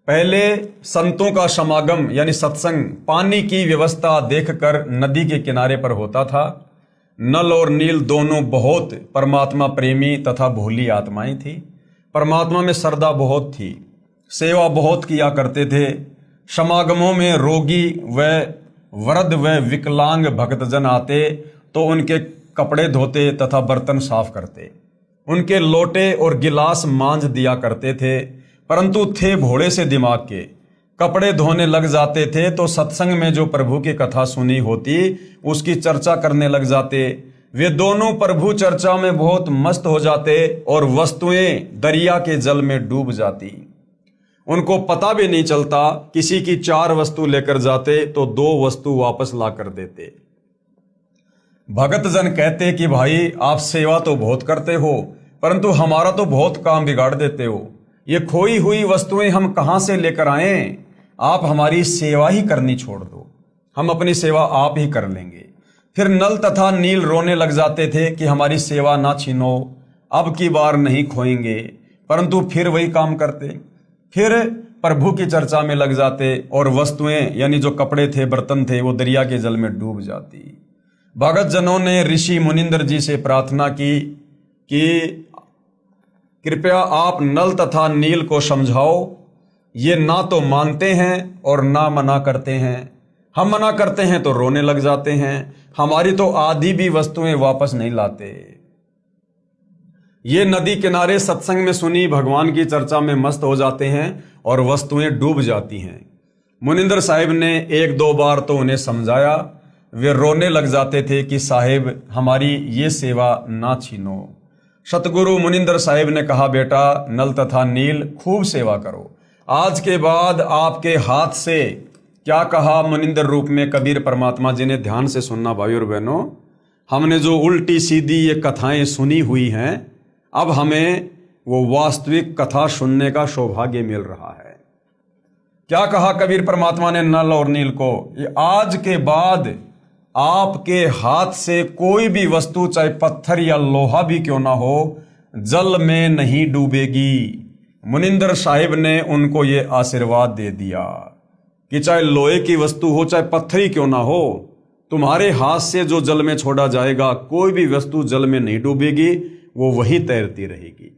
पहले संतों का समागम यानी सत्संग पानी की व्यवस्था देखकर नदी के किनारे पर होता था। नल और नील दोनों बहुत परमात्मा प्रेमी तथा भोली आत्माएं थी। परमात्मा में श्रद्धा बहुत थी, सेवा बहुत किया करते थे। समागमों में रोगी व वृद्ध व विकलांग भक्तजन आते तो उनके कपड़े धोते तथा बर्तन साफ करते, उनके लोटे और गिलास मांज दिया करते थे। परंतु थे भोले से दिमाग के, कपड़े धोने लग जाते थे तो सत्संग में जो प्रभु की कथा सुनी होती उसकी चर्चा करने लग जाते। वे दोनों प्रभु चर्चा में बहुत मस्त हो जाते और वस्तुएं दरिया के जल में डूब जाती। उनको पता भी नहीं चलता, किसी की 4 वस्तु लेकर जाते तो 2 वस्तु वापस ला कर देते। भगत जन कहते कि भाई आप सेवा तो बहुत करते हो परंतु हमारा तो बहुत काम बिगाड़ देते हो, ये खोई हुई वस्तुएं हम कहां से लेकर आए, आप हमारी सेवा ही करनी छोड़ दो, हम अपनी सेवा आप ही कर लेंगे। फिर नल तथा नील रोने लग जाते थे कि हमारी सेवा ना छीनो, अब की बार नहीं खोएंगे, परंतु फिर वही काम करते। फिर प्रभु की चर्चा में लग जाते और वस्तुएं यानी जो कपड़े थे बर्तन थे वो दरिया के जल में डूब जाती। भगत जनों ने ऋषि मुनिंद्र जी से प्रार्थना की कि कृपया आप नल तथा नील को समझाओ, ये ना तो मानते हैं और ना मना करते हैं। हम मना करते हैं तो रोने लग जाते हैं, हमारी तो आधी भी वस्तुएं वापस नहीं लाते। ये नदी किनारे सत्संग में सुनी भगवान की चर्चा में मस्त हो जाते हैं और वस्तुएं डूब जाती हैं। मुनिंद्र साहिब ने 1-2 बार तो उन्हें समझाया, वे रोने लग जाते थे कि साहिब हमारी ये सेवा ना छीनो। सतगुरु मुनिंदर साहिब ने कहा, बेटा नल तथा नील खूब सेवा करो, आज के बाद आपके हाथ से, क्या कहा मुनिंदर रूप में कबीर परमात्मा जी ने, ध्यान से सुनना भाई और बहनों, हमने जो उल्टी सीधी ये कथाएं सुनी हुई हैं, अब हमें वो वास्तविक कथा सुनने का सौभाग्य मिल रहा है। क्या कहा कबीर परमात्मा ने नल और नील को, ये आज के बाद आपके हाथ से कोई भी वस्तु, चाहे पत्थर या लोहा भी क्यों ना हो, जल में नहीं डूबेगी। मुनिंदर साहिब ने उनको ये आशीर्वाद दे दिया कि चाहे लोहे की वस्तु हो, चाहे पत्थर ही क्यों ना हो, तुम्हारे हाथ से जो जल में छोड़ा जाएगा, कोई भी वस्तु जल में नहीं डूबेगी, वो वहीं तैरती रहेगी।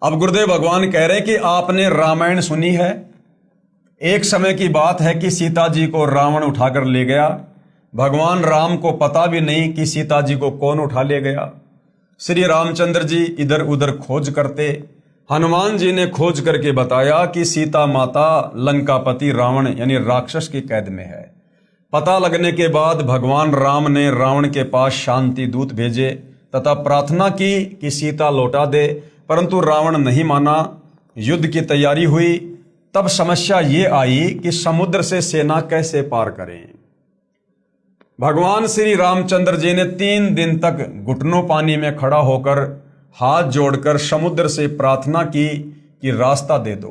अब गुरुदेव भगवान कह रहे हैं कि आपने रामायण सुनी है। एक समय की बात है कि सीता जी को रावण उठाकर ले गया। भगवान राम को पता भी नहीं कि सीता जी को कौन उठा ले गया। श्री रामचंद्र जी इधर उधर खोज करते, हनुमान जी ने खोज करके बताया कि सीता माता लंकापति रावण यानी राक्षस की कैद में है। पता लगने के बाद भगवान राम ने रावण के पास शांति दूत भेजे तथा प्रार्थना की कि सीता लौटा दे, परंतु रावण नहीं माना। युद्ध की तैयारी हुई। तब समस्या ये आई कि समुद्र से सेना कैसे पार करें। भगवान श्री रामचंद्र जी ने 3 दिन तक घुटनों पानी में खड़ा होकर हाथ जोड़कर समुद्र से प्रार्थना की कि रास्ता दे दो,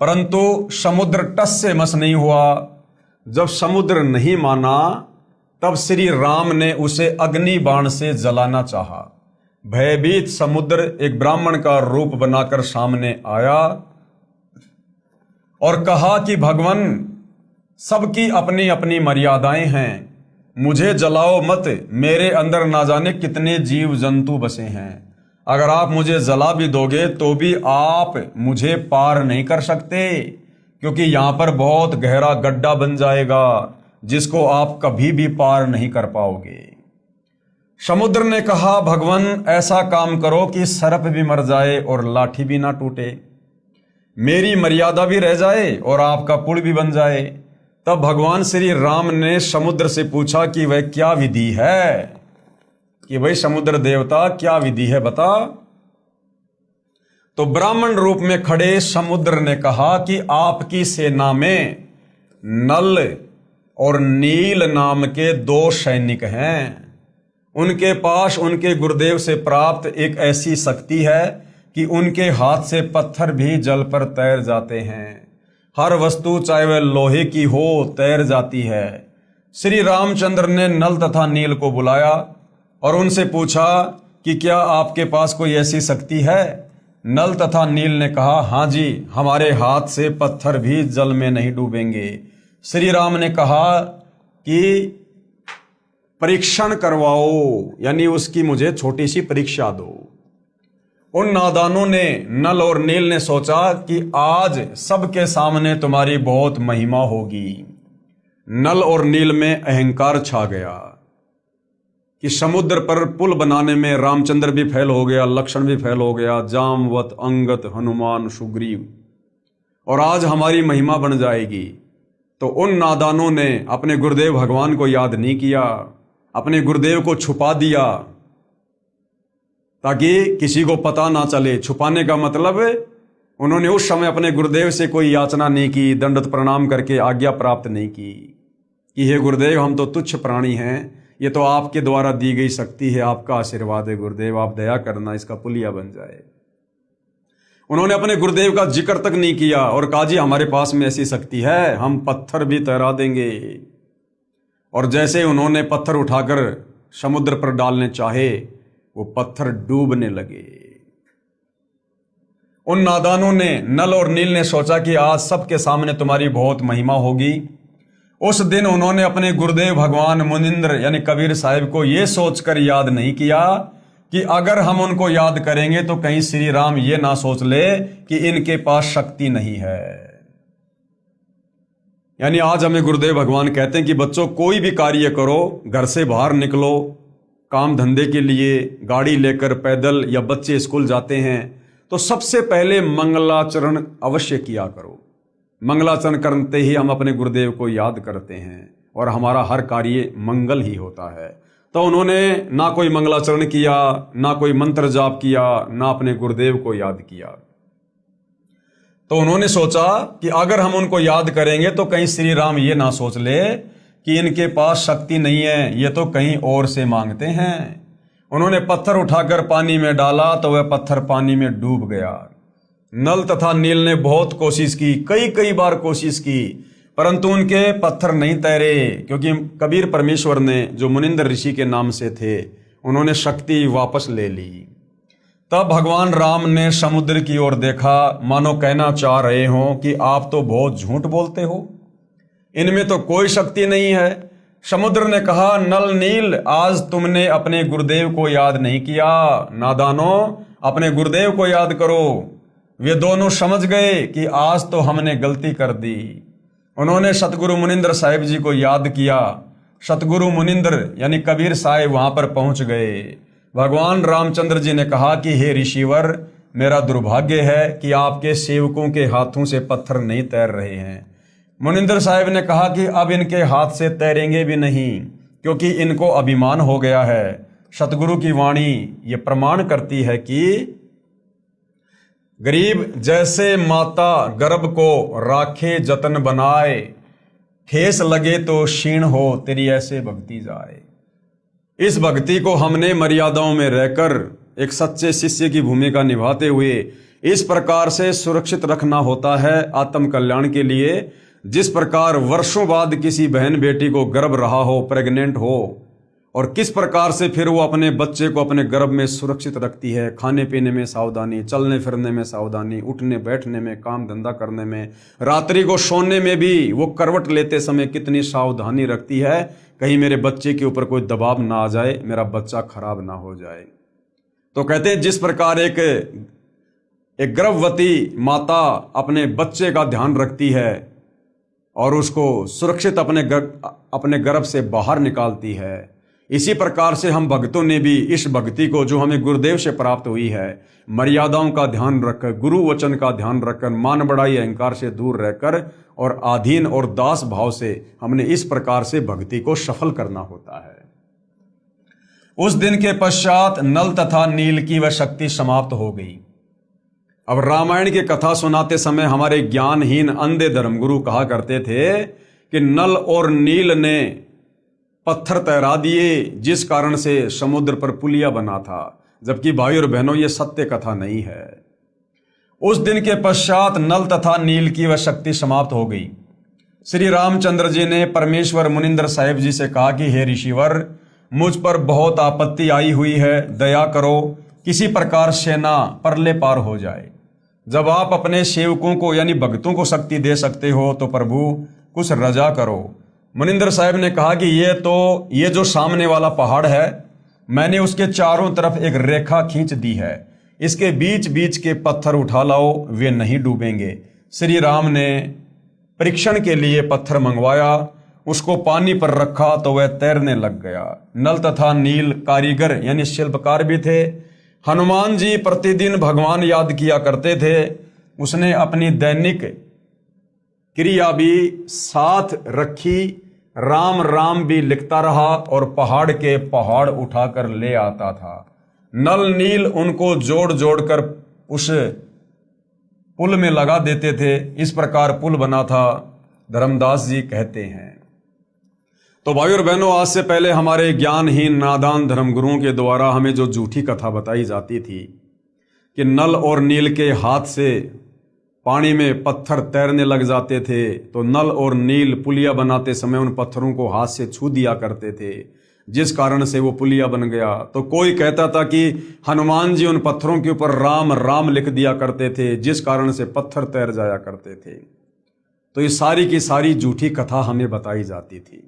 परंतु समुद्र टस से मस नहीं हुआ। जब समुद्र नहीं माना, तब श्री राम ने उसे अग्नि बाण से जलाना चाहा। भयभीत समुद्र एक ब्राह्मण का रूप बनाकर सामने आया और कहा कि भगवान, सबकी अपनी अपनी मर्यादाएं हैं, मुझे जलाओ मत, मेरे अंदर ना जाने कितने जीव जंतु बसे हैं। अगर आप मुझे जला भी दोगे तो भी आप मुझे पार नहीं कर सकते, क्योंकि यहां पर बहुत गहरा गड्ढा बन जाएगा जिसको आप कभी भी पार नहीं कर पाओगे। समुद्र ने कहा, भगवान ऐसा काम करो कि सर्प भी मर जाए और लाठी भी ना टूटे, मेरी मर्यादा भी रह जाए और आपका पुल भी बन जाए। तब भगवान श्री राम ने समुद्र से पूछा कि वह क्या विधि है, कि भाई समुद्र देवता क्या विधि है बता। तो ब्राह्मण रूप में खड़े समुद्र ने कहा कि आपकी सेना में नल और नील नाम के 2 सैनिक हैं। उनके पास उनके गुरुदेव से प्राप्त एक ऐसी शक्ति है कि उनके हाथ से पत्थर भी जल पर तैर जाते हैं। हर वस्तु चाहे वह लोहे की हो तैर जाती है। श्री रामचंद्र ने नल तथा नील को बुलाया और उनसे पूछा कि क्या आपके पास कोई ऐसी शक्ति है। नल तथा नील ने कहा, हाँ जी, हमारे हाथ से पत्थर भी जल में नहीं डूबेंगे। श्री राम ने कहा कि परीक्षण करवाओ, यानी उसकी मुझे छोटी सी परीक्षा दो। उन नादानों ने, नल और नील ने सोचा कि आज सबके सामने तुम्हारी बहुत महिमा होगी। नल और नील में अहंकार छा गया कि समुद्र पर पुल बनाने में रामचंद्र भी फेल हो गया, लक्ष्मण भी फेल हो गया, जामवत, अंगत, हनुमान, सुग्रीव, और आज हमारी महिमा बन जाएगी। तो उन नादानों ने अपने गुरुदेव भगवान को याद नहीं किया, अपने गुरुदेव को छुपा दिया ताकि किसी को पता ना चले। छुपाने का मतलब उन्होंने उस समय अपने गुरुदेव से कोई याचना नहीं की, दंडवत प्रणाम करके आज्ञा प्राप्त नहीं की कि हे गुरुदेव, हम तो तुच्छ प्राणी हैं, ये तो आपके द्वारा दी गई शक्ति है, आपका आशीर्वाद है गुरुदेव, आप दया करना, इसका पुलिया बन जाए। उन्होंने अपने गुरुदेव का जिक्र तक नहीं किया और कहा, जी हमारे पास में ऐसी शक्ति है, हम पत्थर भी तैरा देंगे। और जैसे उन्होंने पत्थर उठाकर समुद्र पर डालने चाहे, वो पत्थर डूबने लगे। उन नादानों ने, नल और नील ने सोचा कि आज सबके सामने तुम्हारी बहुत महिमा होगी। उस दिन उन्होंने अपने गुरुदेव भगवान मुनिंद्र यानी कबीर साहिब को यह सोचकर याद नहीं किया कि अगर हम उनको याद करेंगे तो कहीं श्री राम ये ना सोच ले कि इनके पास शक्ति नहीं है। यानी आज हमें गुरुदेव भगवान कहते हैं कि बच्चों, कोई भी कार्य करो, घर से बाहर निकलो, काम धंधे के लिए गाड़ी लेकर, पैदल, या बच्चे स्कूल जाते हैं तो सबसे पहले मंगलाचरण अवश्य किया करो। मंगलाचरण करते ही हम अपने गुरुदेव को याद करते हैं और हमारा हर कार्य मंगल ही होता है। तो उन्होंने ना कोई मंगलाचरण किया, ना कोई मंत्र जाप किया, ना अपने गुरुदेव को याद किया। तो उन्होंने सोचा कि अगर हम उनको याद करेंगे तो कहीं श्री राम ये ना सोच ले कि इनके पास शक्ति नहीं है, ये तो कहीं और से मांगते हैं। उन्होंने पत्थर उठाकर पानी में डाला तो वह पत्थर पानी में डूब गया। नल तथा नील ने बहुत कोशिश की, कई बार कोशिश की, परंतु उनके पत्थर नहीं तैरे, क्योंकि कबीर परमेश्वर ने, जो मुनिंद्र ऋषि के नाम से थे, उन्होंने शक्ति वापस ले ली। तब भगवान राम ने समुद्र की ओर देखा, मानो कहना चाह रहे हो कि आप तो बहुत झूठ बोलते हो, इनमें तो कोई शक्ति नहीं है। समुद्र ने कहा, नल नील, आज तुमने अपने गुरुदेव को याद नहीं किया। नादानों, अपने गुरुदेव को याद करो। वे दोनों समझ गए कि आज तो हमने गलती कर दी। उन्होंने सतगुरु मुनिंद्र साहिब जी को याद किया। सतगुरु मुनिंद्र यानी कबीर साहिब वहां पर पहुंच गए। भगवान रामचंद्र जी ने कहा कि हे ऋषिवर, मेरा दुर्भाग्य है कि आपके सेवकों के हाथों से पत्थर नहीं तैर रहे हैं। मुनिंद्र साहिब ने कहा कि अब इनके हाथ से तैरेंगे भी नहीं, क्योंकि इनको अभिमान हो गया है। सतगुरु की वाणी ये प्रमाण करती है कि गरीब जैसे माता गर्भ को राखे जतन बनाए, ठेस लगे तो क्षीण हो तेरी ऐसे भक्ति जाए। इस भक्ति को हमने मर्यादाओं में रहकर एक सच्चे शिष्य की भूमिका निभाते हुए इस प्रकार से सुरक्षित रखना होता है आत्म कल्याण के लिए, जिस प्रकार वर्षों बाद किसी बहन बेटी को गर्भ रहा हो, प्रेग्नेंट हो, और किस प्रकार से फिर वो अपने बच्चे को अपने गर्भ में सुरक्षित रखती है। खाने पीने में सावधानी, चलने फिरने में सावधानी, उठने बैठने में, काम धंधा करने में, रात्रि को सोने में भी वो करवट लेते समय कितनी सावधानी रखती है, कहीं मेरे बच्चे के ऊपर कोई दबाव ना आ जाए, मेरा बच्चा खराब ना हो जाए। तो कहते हैं जिस प्रकार एक गर्भवती माता अपने बच्चे का ध्यान रखती है और उसको सुरक्षित अपने गर्भ से बाहर निकालती है, इसी प्रकार से हम भक्तों ने भी इस भक्ति को जो हमें गुरुदेव से प्राप्त हुई है, मर्यादाओं का ध्यान रखकर, गुरु वचन का ध्यान रखकर, मान बड़ाई अहंकार से दूर रहकर और आधीन और दास भाव से हमने इस प्रकार से भक्ति को सफल करना होता है। उस दिन के पश्चात नल तथा नील की वह शक्ति समाप्त हो गई। अब रामायण की कथा सुनाते समय हमारे ज्ञानहीन अंधे धर्मगुरु कहा करते थे कि नल और नील ने पत्थर तैरा दिए, जिस कारण से समुद्र पर पुलिया बना था, जबकि भाई और बहनों ये सत्य कथा नहीं है। उस दिन के पश्चात नल तथा नील की वह शक्ति समाप्त हो गई। श्री रामचंद्र जी ने परमेश्वर मुनिंद्र साहिब जी से कहा कि हे ऋषिवर, मुझ पर बहुत आपत्ति आई हुई है, दया करो, किसी प्रकार से ना परले पार हो जाए। जब आप अपने सेवकों को यानी भक्तों को शक्ति दे सकते हो तो प्रभु कुछ रजा करो। मुनिंद्र साहिब ने कहा कि ये जो सामने वाला पहाड़ है, मैंने उसके चारों तरफ एक रेखा खींच दी है, इसके बीच बीच के पत्थर उठा लाओ, वे नहीं डूबेंगे। श्री राम ने परीक्षण के लिए पत्थर मंगवाया, उसको पानी पर रखा तो वह तैरने लग गया। नल तथा नील कारीगर यानी शिल्पकार भी थे। हनुमान जी प्रतिदिन भगवान याद किया करते थे। उसने अपनी दैनिक क्रिया भी साथ रखी, राम राम भी लिखता रहा और पहाड़ के पहाड़ उठाकर ले आता था। नल नील उनको जोड़ जोड़कर उस पुल में लगा देते थे। इस प्रकार पुल बना था, धर्मदास जी कहते हैं। तो भाई और बहनों, आज से पहले हमारे ज्ञानहीन नादान धर्मगुरुओं के द्वारा हमें जो झूठी कथा बताई जाती थी कि नल और नील के हाथ से पानी में पत्थर तैरने लग जाते थे, तो नल और नील पुलिया बनाते समय उन पत्थरों को हाथ से छू दिया करते थे, जिस कारण से वो पुलिया बन गया। तो कोई कहता था कि हनुमान जी उन पत्थरों के ऊपर राम राम लिख दिया करते थे, जिस कारण से पत्थर तैर जाया करते थे। तो ये सारी की सारी झूठी कथा हमें बताई जाती थी।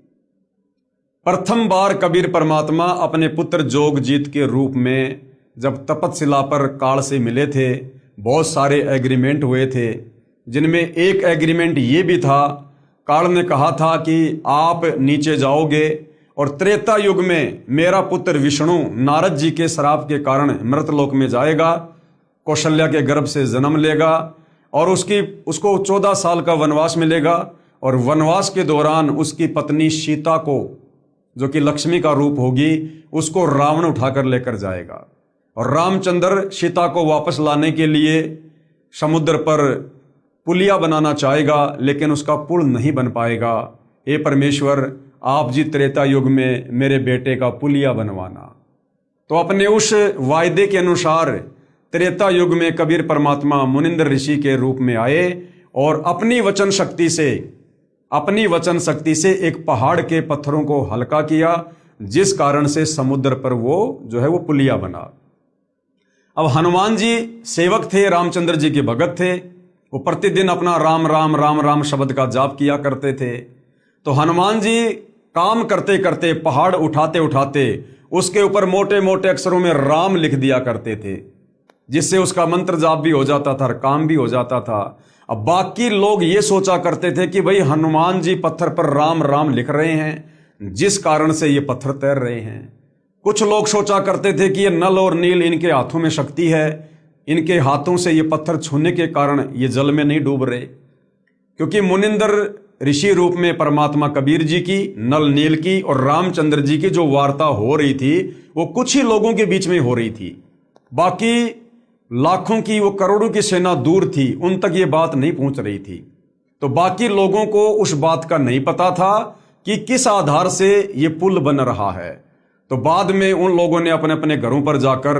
प्रथम बार कबीर परमात्मा अपने पुत्र जोगजीत के रूप में जब तपतशिला पर काल से मिले थे, बहुत सारे एग्रीमेंट हुए थे, जिनमें एक एग्रीमेंट ये भी था, काल ने कहा था कि आप नीचे जाओगे और त्रेता युग में मेरा पुत्र विष्णु नारद जी के श्राप के कारण मृतलोक में जाएगा, कौशल्या के गर्भ से जन्म लेगा और उसको 14 साल का वनवास मिलेगा, और वनवास के दौरान उसकी पत्नी सीता को, जो कि लक्ष्मी का रूप होगी, उसको रावण उठाकर लेकर जाएगा। और रामचंद्र सीता को वापस लाने के लिए समुद्र पर पुलिया बनाना चाहेगा, लेकिन उसका पुल नहीं बन पाएगा। हे परमेश्वर, आप जी त्रेता युग में मेरे बेटे का पुलिया बनवाना। तो अपने उस वायदे के अनुसार त्रेता युग में कबीर परमात्मा मुनिंद्र ऋषि के रूप में आए और अपनी वचन शक्ति से एक पहाड़ के पत्थरों को हल्का किया, जिस कारण से समुद्र पर वो पुलिया बना। अब हनुमान जी सेवक थे, रामचंद्र जी के भगत थे। वो प्रतिदिन अपना राम राम राम राम शब्द का जाप किया करते थे। तो हनुमान जी काम करते करते, पहाड़ उठाते उठाते उसके ऊपर मोटे मोटे अक्षरों में राम लिख दिया करते थे, जिससे उसका मंत्र जाप भी हो जाता था और काम भी हो जाता था। अब बाकी लोग ये सोचा करते थे कि भाई हनुमान जी पत्थर पर राम राम लिख रहे हैं, जिस कारण से ये पत्थर तैर रहे हैं। कुछ लोग सोचा करते थे कि ये नल और नील इनके हाथों में शक्ति है, इनके हाथों से ये पत्थर छूने के कारण ये जल में नहीं डूब रहे। क्योंकि मुनिंदर ऋषि रूप में परमात्मा कबीर जी की, नल नील की और रामचंद्र जी की जो वार्ता हो रही थी, वो कुछ ही लोगों के बीच में हो रही थी। बाकी लाखों की, वो करोड़ों की सेना दूर थी, उन तक ये बात नहीं पहुंच रही थी। तो बाकी लोगों को उस बात का नहीं पता था कि किस आधार से ये पुल बन रहा है। तो बाद में उन लोगों ने अपने अपने घरों पर जाकर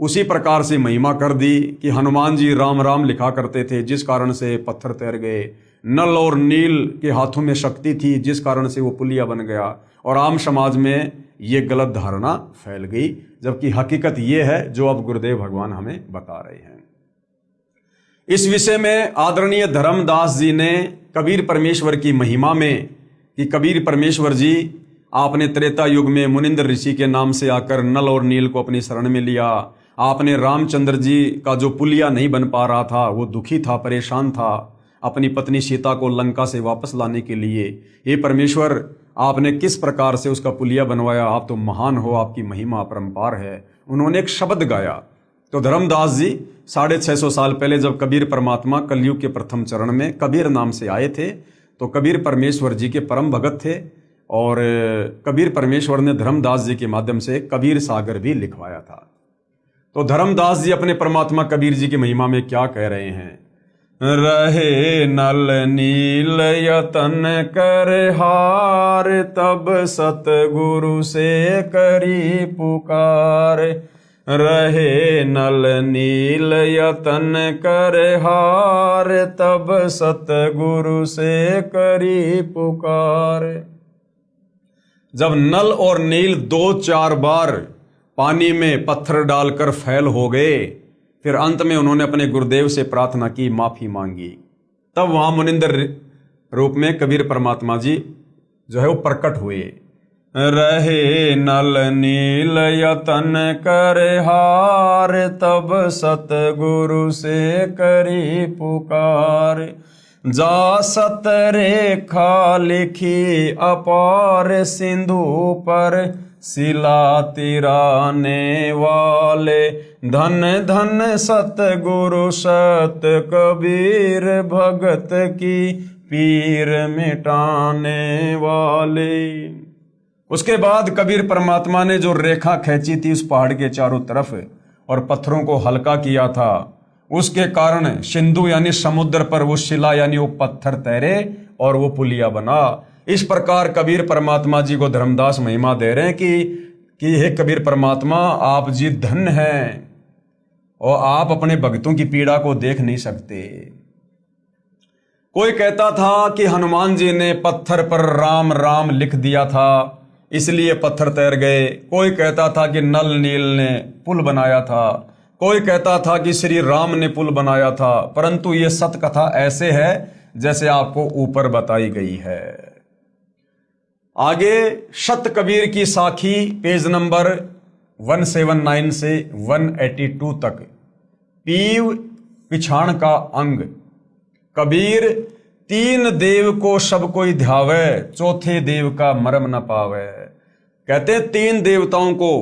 उसी प्रकार से महिमा कर दी कि हनुमान जी राम राम लिखा करते थे, जिस कारण से पत्थर तैर गए। नल और नील के हाथों में शक्ति थी, जिस कारण से वो पुलिया बन गया। और आम समाज में ये गलत धारणा फैल गई, जबकि हकीकत ये है जो अब गुरुदेव भगवान हमें बता रहे हैं। इस विषय में आदरणीय धर्मदास जी ने कबीर परमेश्वर की महिमा में कि कबीर परमेश्वर जी आपने त्रेता युग में मुनिंद्र ऋषि के नाम से आकर नल और नील को अपनी शरण में लिया। आपने रामचंद्र जी का जो पुलिया नहीं बन पा रहा था, वो दुखी था, परेशान था, अपनी पत्नी सीता को लंका से वापस लाने के लिए। हे परमेश्वर, आपने किस प्रकार से उसका पुलिया बनवाया, आप तो महान हो, आपकी महिमा अपरंपार है। उन्होंने एक शब्द गाया। तो धर्मदास जी 650 साल पहले जब कबीर परमात्मा कलयुग के प्रथम चरण में कबीर नाम से आए थे, तो कबीर परमेश्वर जी के परम भगत थे, और कबीर परमेश्वर ने धर्मदास जी के माध्यम से कबीर सागर भी लिखवाया था। तो धर्मदास जी अपने परमात्मा कबीर जी की महिमा में क्या कह रहे हैं? रहे नल नील यतन कर हार, तब सतगुरु से करी पुकार। रहे नल नील यतन कर हार, तब सतगुरु से करी पुकार। जब नल और नील 2-4 बार पानी में पत्थर डालकर फैल हो गए, फिर अंत में उन्होंने अपने गुरुदेव से प्रार्थना की, माफी मांगी। तब वहां मुनिंदर रूप में कबीर परमात्मा जी जो है वो प्रकट हुए। रहे नल नील यतन कर हार, तब सतगुरु से करी पुकार। जा सत रेखा लिखी अपार, सिंधु पर शिला तिराने वाले। धन धन सतगुरु सत कबीर, भगत की पीर मिटाने वाले। उसके बाद कबीर परमात्मा ने जो रेखा खींची थी उस पहाड़ के चारों तरफ और पत्थरों को हल्का किया था, उसके कारण सिंधु यानी समुद्र पर वो शिला यानी वो पत्थर तैरे और वो पुलिया बना। इस प्रकार कबीर परमात्मा जी को धर्मदास महिमा दे रहे हैं कि हे कबीर परमात्मा, आप जी धन्य हैं और आप अपने भक्तों की पीड़ा को देख नहीं सकते। कोई कहता था कि हनुमान जी ने पत्थर पर राम राम लिख दिया था, इसलिए पत्थर तैर गए। कोई कहता था कि नल नील ने पुल बनाया था। कोई कहता था कि श्री राम ने पुल बनाया था। परंतु ये सत कथा ऐसे है जैसे आपको ऊपर बताई गई है। आगे सत कबीर की साखी पेज नंबर 179 से 182 तक। पीव पिछाण का अंग। कबीर 3 देव को सब कोई ध्यावे, चौथे देव का मरम न पावे। कहते 3 देवताओं को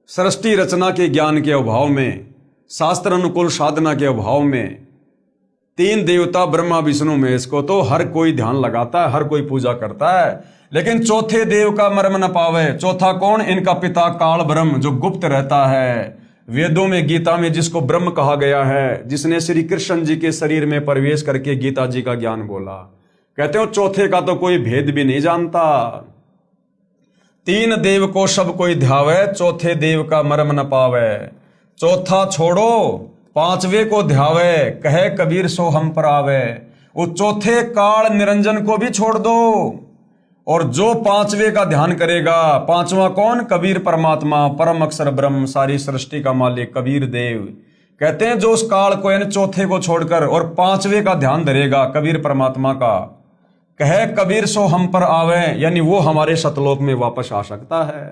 सृष्टि रचना के ज्ञान के अभाव में, शास्त्र अनुकूल साधना के अभाव में तीन देवता ब्रह्मा विष्णु महेश को तो हर कोई ध्यान लगाता है, हर कोई पूजा करता है, लेकिन चौथे देव का मर्म न पावे। चौथा कौन? इनका पिता काल ब्रह्म, जो गुप्त रहता है। वेदों में, गीता में जिसको ब्रह्म कहा गया है, जिसने श्री कृष्ण जी के शरीर में प्रवेश करके गीता जी का ज्ञान बोला, कहते हो चौथे का तो कोई भेद भी नहीं जानता। तीन देव को सब कोई ध्यावे, चौथे देव का मर्म न पावे। चौथा छोड़ो, पांचवे को ध्यावे, कहे कबीर सो हम पर आवे। वो चौथे काल निरंजन को भी छोड़ दो, और जो पांचवे का ध्यान करेगा, पांचवा कौन? कबीर परमात्मा, परम अक्षर ब्रह्म, सारी सृष्टि का मालिक कबीर देव। कहते हैं जो उस काल को, यानी चौथे को छोड़कर और पांचवे का ध्यान धरेगा, कबीर परमात्मा का, कहे कबीर सो हम पर आवे, यानी वो हमारे सतलोक में वापस आ सकता है।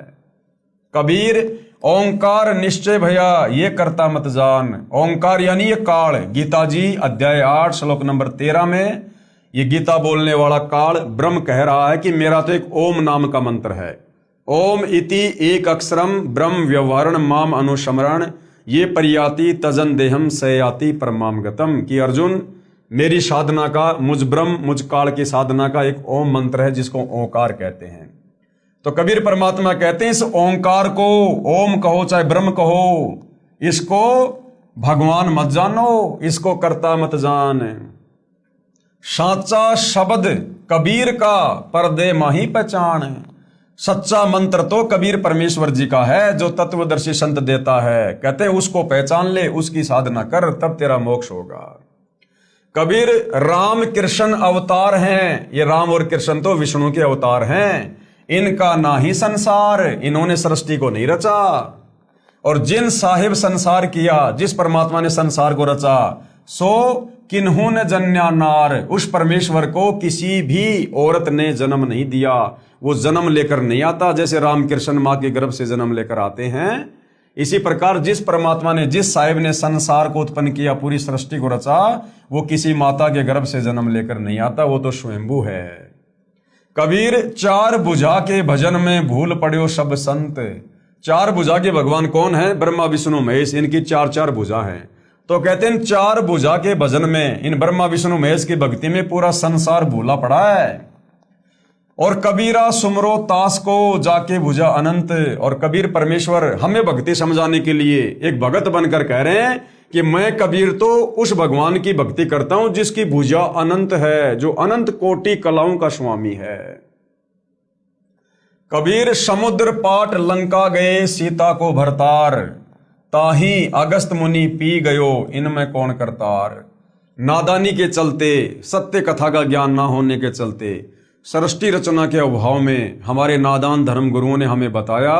कबीर ओंकार निश्चय भैया ये करता मत जान। ओंकार यानी ये काल। गीता जी अध्याय 8 श्लोक नंबर 13 में ये गीता बोलने वाला काल ब्रह्म कह रहा है कि मेरा तो एक ओम नाम का मंत्र है। ओम इति एक अक्षरम ब्रह्म व्यवहारण माम अनुस्मरण ये परियाति तजन देहम सयाति परमाम गतम। कि अर्जुन, मेरी साधना का, मुझ ब्रह्म, मुझ काल की साधना का एक ओम मंत्र है जिसको ओंकार कहते हैं। तो कबीर परमात्मा कहते हैं इस ओंकार को, ओम कहो चाहे ब्रह्म कहो, इसको भगवान मत जानो, इसको करता मत जान। साचा शब्द कबीर का पर्दे माही पहचान। सच्चा मंत्र तो कबीर परमेश्वर जी का है, जो तत्वदर्शी संत देता है। कहते हैं उसको पहचान ले, उसकी साधना कर, तब तेरा मोक्ष होगा। कबीर राम कृष्ण अवतार हैं। ये राम और कृष्ण तो विष्णु के अवतार हैं। इनका ना ही संसार, इन्होंने सृष्टि को नहीं रचा। और जिन साहिब संसार किया, जिस परमात्मा ने संसार को रचा, सो किन्हू ने जन्या नार, उस परमेश्वर को किसी भी औरत ने जन्म नहीं दिया। वो जन्म लेकर नहीं आता, जैसे राम कृष्ण माँ के गर्भ से जन्म लेकर आते हैं। इसी प्रकार जिस परमात्मा ने, जिस साहिब ने संसार को उत्पन्न किया, पूरी सृष्टि को रचा, वो किसी माता के गर्भ से जन्म लेकर नहीं आता, वो तो स्वयंभू है। कबीर चार भुजा के भजन में भूल पड़ो सब संत। चार भुजा के भगवान कौन है? ब्रह्मा विष्णु महेश। इनकी चार चार भुजा हैं। तो कहते हैं चार भुजा के भजन में, इन ब्रह्मा विष्णु महेश की भक्ति में पूरा संसार भूला पड़ा है। और कबीरा सुमरो तास को जाके भुजा अनंत। और कबीर परमेश्वर हमें भक्ति समझाने के लिए एक भगत बनकर कह रहे हैं कि मैं कबीर तो उस भगवान की भक्ति करता हूं जिसकी भुजा अनंत है, जो अनंत कोटि कलाओं का स्वामी है। कबीर समुद्र पाट लंका गए सीता को भरतार, ताही अगस्त मुनि पी गयो इनमें कौन करतार। नादानी के चलते, सत्य कथा का ज्ञान ना होने के चलते, सृष्टि रचना के अभाव में हमारे नादान धर्म गुरुओं ने हमें बताया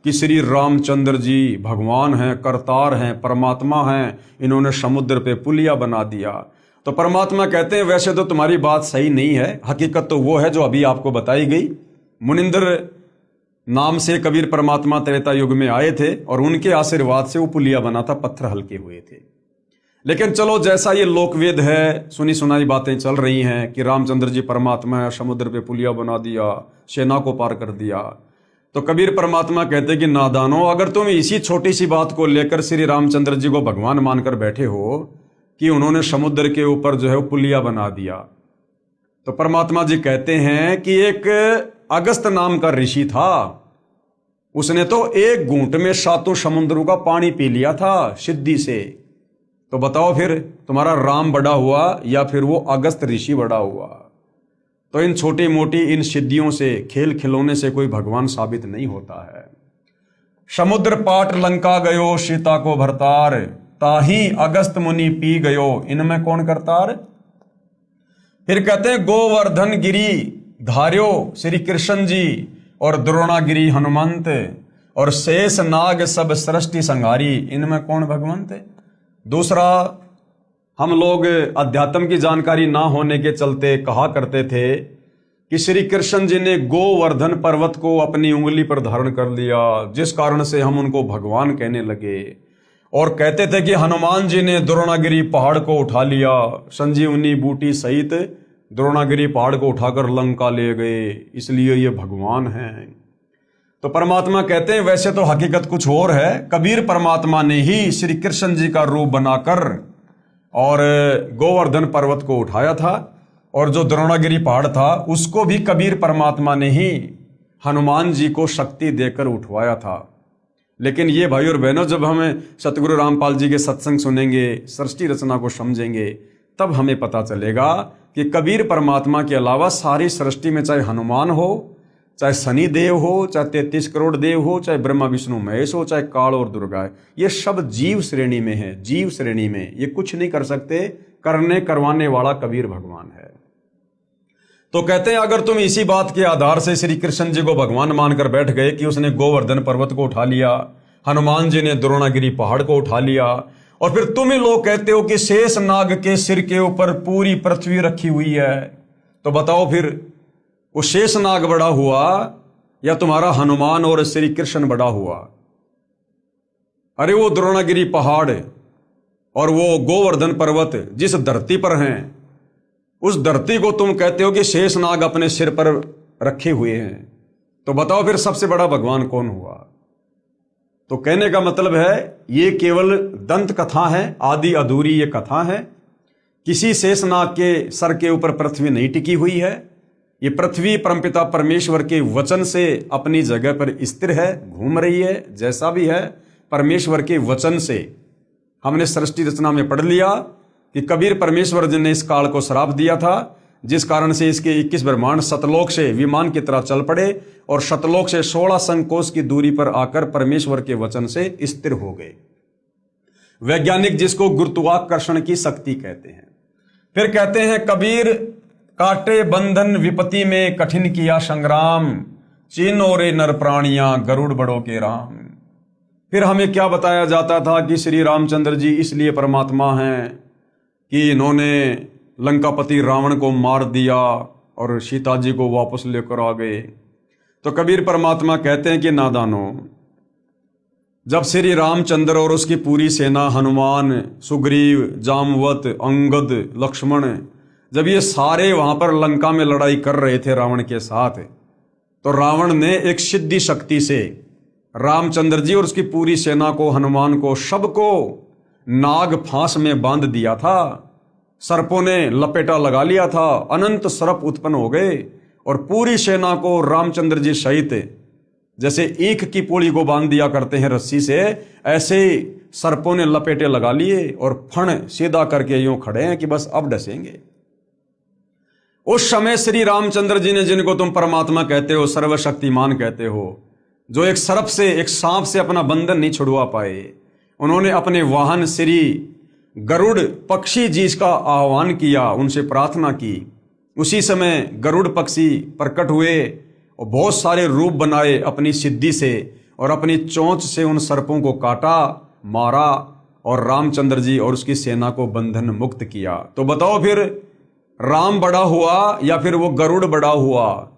कि श्री रामचंद्र जी भगवान हैं, करतार हैं, परमात्मा हैं। इन्होंने समुद्र पे पुलिया बना दिया। तो परमात्मा कहते हैं वैसे तो तुम्हारी बात सही नहीं है, हकीकत तो वो है जो अभी आपको बताई गई। मुनिंद्र नाम से कबीर परमात्मा त्रेता युग में आए थे और उनके आशीर्वाद से वो पुलिया बना था, पत्थर हल्के हुए थे। लेकिन चलो, जैसा ये लोकवेद है, सुनी सुनाई बातें चल रही हैं कि रामचंद्र जी परमात्मा है, समुद्र पे पुलिया बना दिया, सेना को पार कर दिया। तो कबीर परमात्मा कहते कि नादानो, अगर तुम इसी छोटी सी बात को लेकर श्री रामचंद्र जी को भगवान मानकर बैठे हो कि उन्होंने समुद्र के ऊपर जो है वो पुलिया बना दिया, तो परमात्मा जी कहते हैं कि एक अगस्त नाम का ऋषि था, उसने तो एक घूंट में 7 समुद्रों का पानी पी लिया था सिद्धि से। तो बताओ फिर तुम्हारा राम बड़ा हुआ या फिर वो अगस्त ऋषि बड़ा हुआ? तो इन छोटी मोटी इन सिद्धियों से, खेल खिलौने से कोई भगवान साबित नहीं होता है। समुद्र पाट लंका गयो सीता को भरतार, ताही अगस्त मुनि पी गयो इनमें कौन करतार। फिर कहते हैं गोवर्धन गिरी धार्यो श्री कृष्ण जी और द्रोणागिरी हनुमंत, और शेष नाग सब सृष्टि संहारी इनमें कौन भगवंत। दूसरा, हम लोग अध्यात्म की जानकारी ना होने के चलते कहा करते थे कि श्री कृष्ण जी ने गोवर्धन पर्वत को अपनी उंगली पर धारण कर लिया, जिस कारण से हम उनको भगवान कहने लगे। और कहते थे कि हनुमान जी ने द्रोणागिरी पहाड़ को उठा लिया, संजीवनी बूटी सहित द्रोणागिरी पहाड़ को उठाकर लंका ले गए, इसलिए ये भगवान हैं। तो परमात्मा कहते हैं वैसे तो हकीकत कुछ और है। कबीर परमात्मा ने ही श्री कृष्ण जी का रूप बनाकर और गोवर्धन पर्वत को उठाया था, और जो द्रोणागिरी पहाड़ था उसको भी कबीर परमात्मा ने ही हनुमान जी को शक्ति देकर उठवाया था। लेकिन ये भाई और बहनों, जब हमें सतगुरु रामपाल जी के सत्संग सुनेंगे, सृष्टि रचना को समझेंगे, तब हमें पता चलेगा कि कबीर परमात्मा के अलावा सारी सृष्टि में चाहे हनुमान हो, चाहे शनि देव हो, चाहे 33 करोड़ देव हो, चाहे ब्रह्मा विष्णु महेश हो, चाहे काल और दुर्गा है, ये सब जीव श्रेणी में है। जीव श्रेणी में ये कुछ नहीं कर सकते, करने करवाने वाला कबीर भगवान है। तो कहते हैं अगर तुम इसी बात के आधार से श्री कृष्ण जी को भगवान मानकर बैठ गए कि उसने गोवर्धन पर्वत को उठा लिया, हनुमान जी ने द्रोणागिरी पहाड़ को उठा लिया, और फिर तुम ही लोग कहते हो कि शेष नाग के सिर के ऊपर पूरी पृथ्वी रखी हुई है, तो बताओ फिर वो शेष नाग बड़ा हुआ या तुम्हारा हनुमान और श्री कृष्ण बड़ा हुआ? अरे वो द्रोणागिरी पहाड़ और वो गोवर्धन पर्वत जिस धरती पर हैं, उस धरती को तुम कहते हो कि शेष नाग अपने सिर पर रखे हुए हैं, तो बताओ फिर सबसे बड़ा भगवान कौन हुआ? तो कहने का मतलब है ये केवल दंत कथा है, आदि अधूरी ये कथा है। किसी शेष नाग के सर के ऊपर पृथ्वी नहीं टिकी हुई है। ये पृथ्वी परमपिता परमेश्वर के वचन से अपनी जगह पर स्थिर है, घूम रही है। जैसा भी है परमेश्वर के वचन से। हमने सृष्टि रचना में पढ़ लिया कि कबीर परमेश्वर जी ने इस काल को श्राप दिया था, जिस कारण से इसके 21 ब्रह्मांड सतलोक से विमान की तरह चल पड़े और सतलोक से 16 संकोश की दूरी पर आकर परमेश्वर के वचन से स्थिर हो गए। वैज्ञानिक जिसको गुरुत्वाकर्षण की शक्ति कहते हैं। फिर कहते हैं कबीर काटे बंधन विपत्ति में कठिन किया संग्राम, चीनो रे नर प्राणियां गरुड़ बड़ों के राम। फिर हमें क्या बताया जाता था कि श्री रामचंद्र जी इसलिए परमात्मा हैं कि इन्होंने लंकापति रावण को मार दिया और सीता जी को वापस लेकर आ गए। तो कबीर परमात्मा कहते हैं कि नादानो, जब श्री रामचंद्र और उसकी पूरी सेना हनुमान, सुग्रीव, जामवत, अंगद, लक्ष्मण, जब ये सारे वहां पर लंका में लड़ाई कर रहे थे रावण के साथ, तो रावण ने एक सिद्धि शक्ति से रामचंद्र जी और उसकी पूरी सेना को, हनुमान को, सबको नाग फांस में बांध दिया था। सर्पों ने लपेटा लगा लिया था, अनंत सर्प उत्पन्न हो गए और पूरी सेना को रामचंद्र जी सहित जैसे ईख की पूड़ी को बांध दिया करते हैं रस्सी से, ऐसे सर्पों ने लपेटे लगा लिए और फण सीधा करके यूं खड़े हैं कि बस अब डसेंगे। उस समय श्री रामचंद्र जी ने, जिनको तुम परमात्मा कहते हो, सर्वशक्तिमान कहते हो, जो एक सर्प से, एक सांप से अपना बंधन नहीं छुड़वा पाए, उन्होंने अपने वाहन श्री गरुड़ पक्षी जी का आह्वान किया, उनसे प्रार्थना की। उसी समय गरुड़ पक्षी प्रकट हुए और बहुत सारे रूप बनाए अपनी सिद्धि से, और अपनी चोंच से उन सर्पों को काटा, मारा और रामचंद्र जी और उसकी सेना को बंधन मुक्त किया। तो बताओ फिर राम बड़ा हुआ या फिर वो गरुड़ बड़ा हुआ,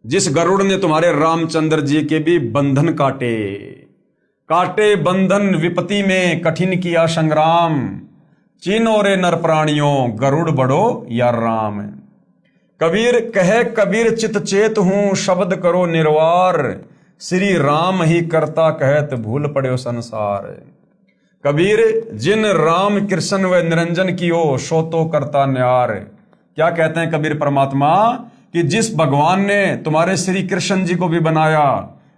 जिस गरुड़ ने तुम्हारे रामचंद्र जी के भी बंधन काटे? काटे बंधन विपत्ति में कठिन किया संग्राम, चीनो रे नर प्राणियों गरुड़ बड़ो या राम। कबीर कहे कबीर चित चेत हूं शब्द करो निर्वार, श्री राम ही करता कहत भूल पड़े संसार। कबीर जिन राम कृष्ण व निरंजन कियो सो तो करता न्यार। क्या कहते हैं कबीर परमात्मा कि जिस भगवान ने तुम्हारे श्री कृष्ण जी को भी बनाया,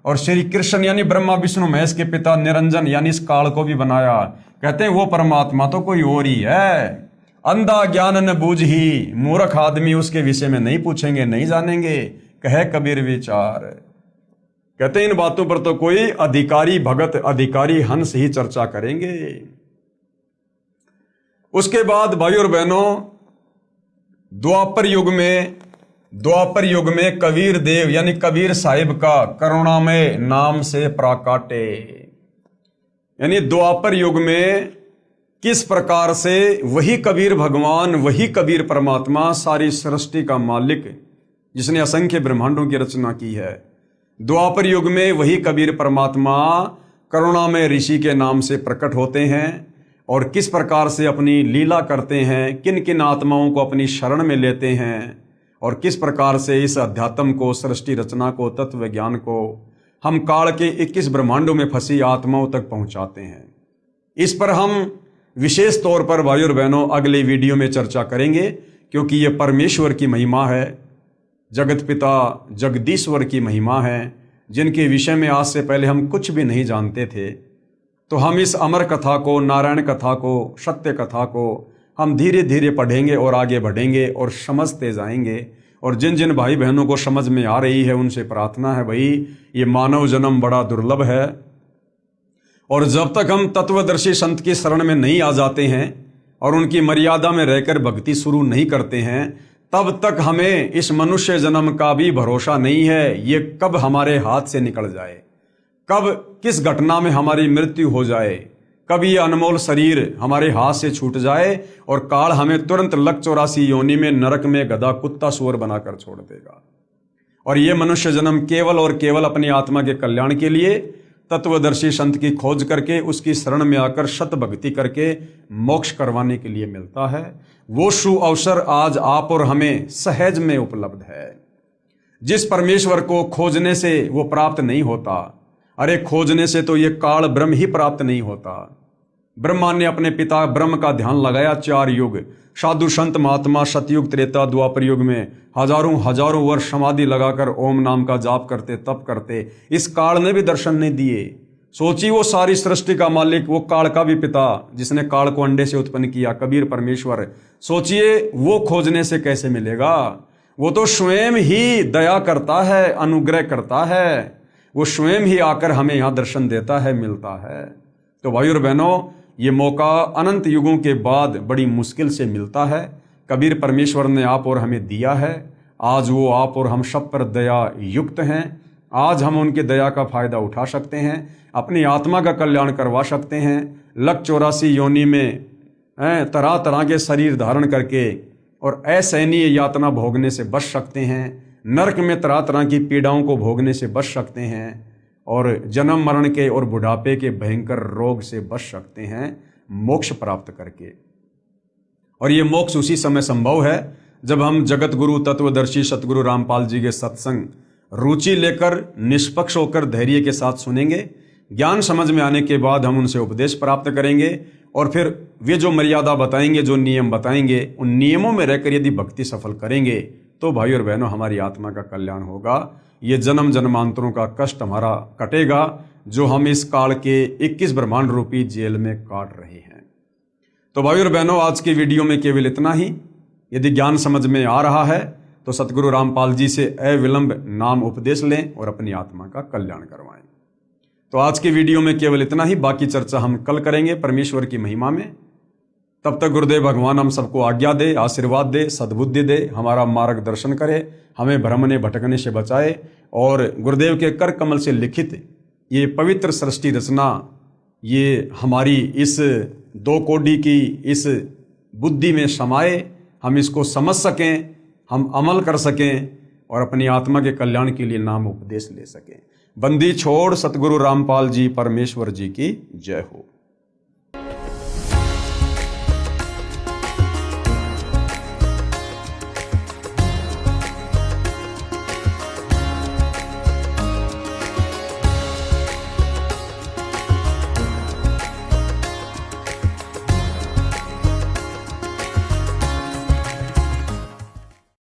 और श्री कृष्ण यानी ब्रह्मा विष्णु महेश के पिता, निरंजन यानी इस काल को भी बनाया, कहते हैं वो परमात्मा तो कोई और ही है। अंधा ज्ञान न बूझ ही, मूर्ख आदमी उसके विषय में नहीं पूछेंगे, नहीं जानेंगे, कहे कबीर विचार। कहते हैं इन बातों पर तो कोई अधिकारी भगत, अधिकारी हंस ही चर्चा करेंगे। उसके बाद भाई और बहनों, द्वापर युग में कबीर देव यानी कबीर साहिब का करुणामय नाम से प्राकाटे, यानी द्वापर युग में किस प्रकार से वही कबीर भगवान, वही कबीर परमात्मा, सारी सृष्टि का मालिक, जिसने असंख्य ब्रह्मांडों की रचना की है, द्वापर युग में वही कबीर परमात्मा करुणामय ऋषि के नाम से प्रकट होते हैं और किस प्रकार से अपनी लीला करते हैं, किन किन आत्माओं को अपनी शरण में लेते हैं, और किस प्रकार से इस अध्यात्म को, सृष्टि रचना को, तत्व ज्ञान को हम काल के 21 ब्रह्मांडों में फंसी आत्माओं तक पहुंचाते हैं। इस पर हम विशेष तौर पर भाई और बहनों अगले वीडियो में चर्चा करेंगे, क्योंकि ये परमेश्वर की महिमा है, जगत पिता जगदीश्वर की महिमा है, जिनके विषय में आज से पहले हम कुछ भी नहीं जानते थे। तो हम इस अमर कथा को, नारायण कथा को, सत्य कथा को हम धीरे धीरे पढ़ेंगे और आगे बढ़ेंगे और समझते जाएंगे। और जिन जिन भाई बहनों को समझ में आ रही है उनसे प्रार्थना है, भाई ये मानव जन्म बड़ा दुर्लभ है, और जब तक हम तत्वदर्शी संत की शरण में नहीं आ जाते हैं और उनकी मर्यादा में रहकर भक्ति शुरू नहीं करते हैं, तब तक हमें इस मनुष्य जन्म का भी भरोसा नहीं है। ये कब हमारे हाथ से निकल जाए, कब किस घटना में हमारी मृत्यु हो जाए, कब ये अनमोल शरीर हमारे हाथ से छूट जाए और काल हमें तुरंत लक 84 योनि में, नरक में गधा कुत्ता सूअर बनाकर छोड़ देगा। और ये मनुष्य जन्म केवल और केवल अपनी आत्मा के कल्याण के लिए तत्वदर्शी संत की खोज करके, उसकी शरण में आकर शत भक्ति करके मोक्ष करवाने के लिए मिलता है। वो शु अवसर आज आप और हमें सहज में उपलब्ध है। जिस परमेश्वर को खोजने से वो प्राप्त नहीं होता, अरे खोजने से तो ये काल ब्रह्म ही प्राप्त नहीं होता। ब्रह्मा ने अपने पिता ब्रह्म का ध्यान लगाया 4 युग, साधु संत महात्मा सतयुग त्रेता द्वापर युग में हजारों वर्ष समाधि लगाकर ओम नाम का जाप करते, तप करते, इस काल ने भी दर्शन नहीं दिए। सोचिए वो सारी सृष्टि का मालिक, वो काल का भी पिता जिसने काल को अंडे से उत्पन्न किया, कबीर परमेश्वर, सोचिए वो खोजने से कैसे मिलेगा। वो तो स्वयं ही दया करता है, अनुग्रह करता है, वो स्वयं ही आकर हमें यहाँ दर्शन देता है, मिलता है। तो भाई और बहनों, ये मौका अनंत युगों के बाद बड़ी मुश्किल से मिलता है। कबीर परमेश्वर ने आप और हमें दिया है। आज वो आप और हम सब पर दया युक्त हैं। आज हम उनके दया का फायदा उठा सकते हैं, अपनी आत्मा का कल्याण करवा सकते हैं। लक 84 योनि में तरह तरह के शरीर धारण करके और असहनीय यातना भोगने से बच सकते हैं। नरक में तरह तरह की पीड़ाओं को भोगने से बच सकते हैं और जन्म मरण के और बुढ़ापे के भयंकर रोग से बच सकते हैं मोक्ष प्राप्त करके। और ये मोक्ष उसी समय संभव है जब हम जगत गुरु तत्वदर्शी सतगुरु रामपाल जी के सत्संग रुचि लेकर, निष्पक्ष होकर, धैर्य के साथ सुनेंगे। ज्ञान समझ में आने के बाद हम उनसे उपदेश प्राप्त करेंगे और फिर वे जो मर्यादा बताएंगे, जो नियम बताएंगे, उन नियमों में रहकर यदि भक्ति सफल करेंगे तो भाई और बहनों हमारी आत्मा का कल्याण होगा। ये जन्म जन्मांतरों का कष्ट हमारा कटेगा जो हम इस काल के 21 ब्रह्मांड रूपी जेल में काट रहे हैं। तो भाई और बहनों, आज की वीडियो में केवल इतना ही। यदि ज्ञान समझ में आ रहा है तो सतगुरु रामपाल जी से अविलंब नाम उपदेश लें और अपनी आत्मा का कल्याण करवाएं। तो आज की वीडियो में केवल इतना ही, बाकी चर्चा हम कल करेंगे परमेश्वर की महिमा में। तब तक गुरुदेव भगवान हम सबको आज्ञा दे, आशीर्वाद दे, सद्बुद्धि दे, हमारा मार्गदर्शन करे, हमें भ्रमने भटकने से बचाए और गुरुदेव के कर कमल से लिखित ये पवित्र सृष्टि रचना, ये हमारी इस 2 कोडी की इस बुद्धि में समाये, हम इसको समझ सकें, हम अमल कर सकें और अपनी आत्मा के कल्याण के लिए नाम उपदेश ले सकें। बंदी छोड़ सतगुरु रामपाल जी परमेश्वर जी की जय हो।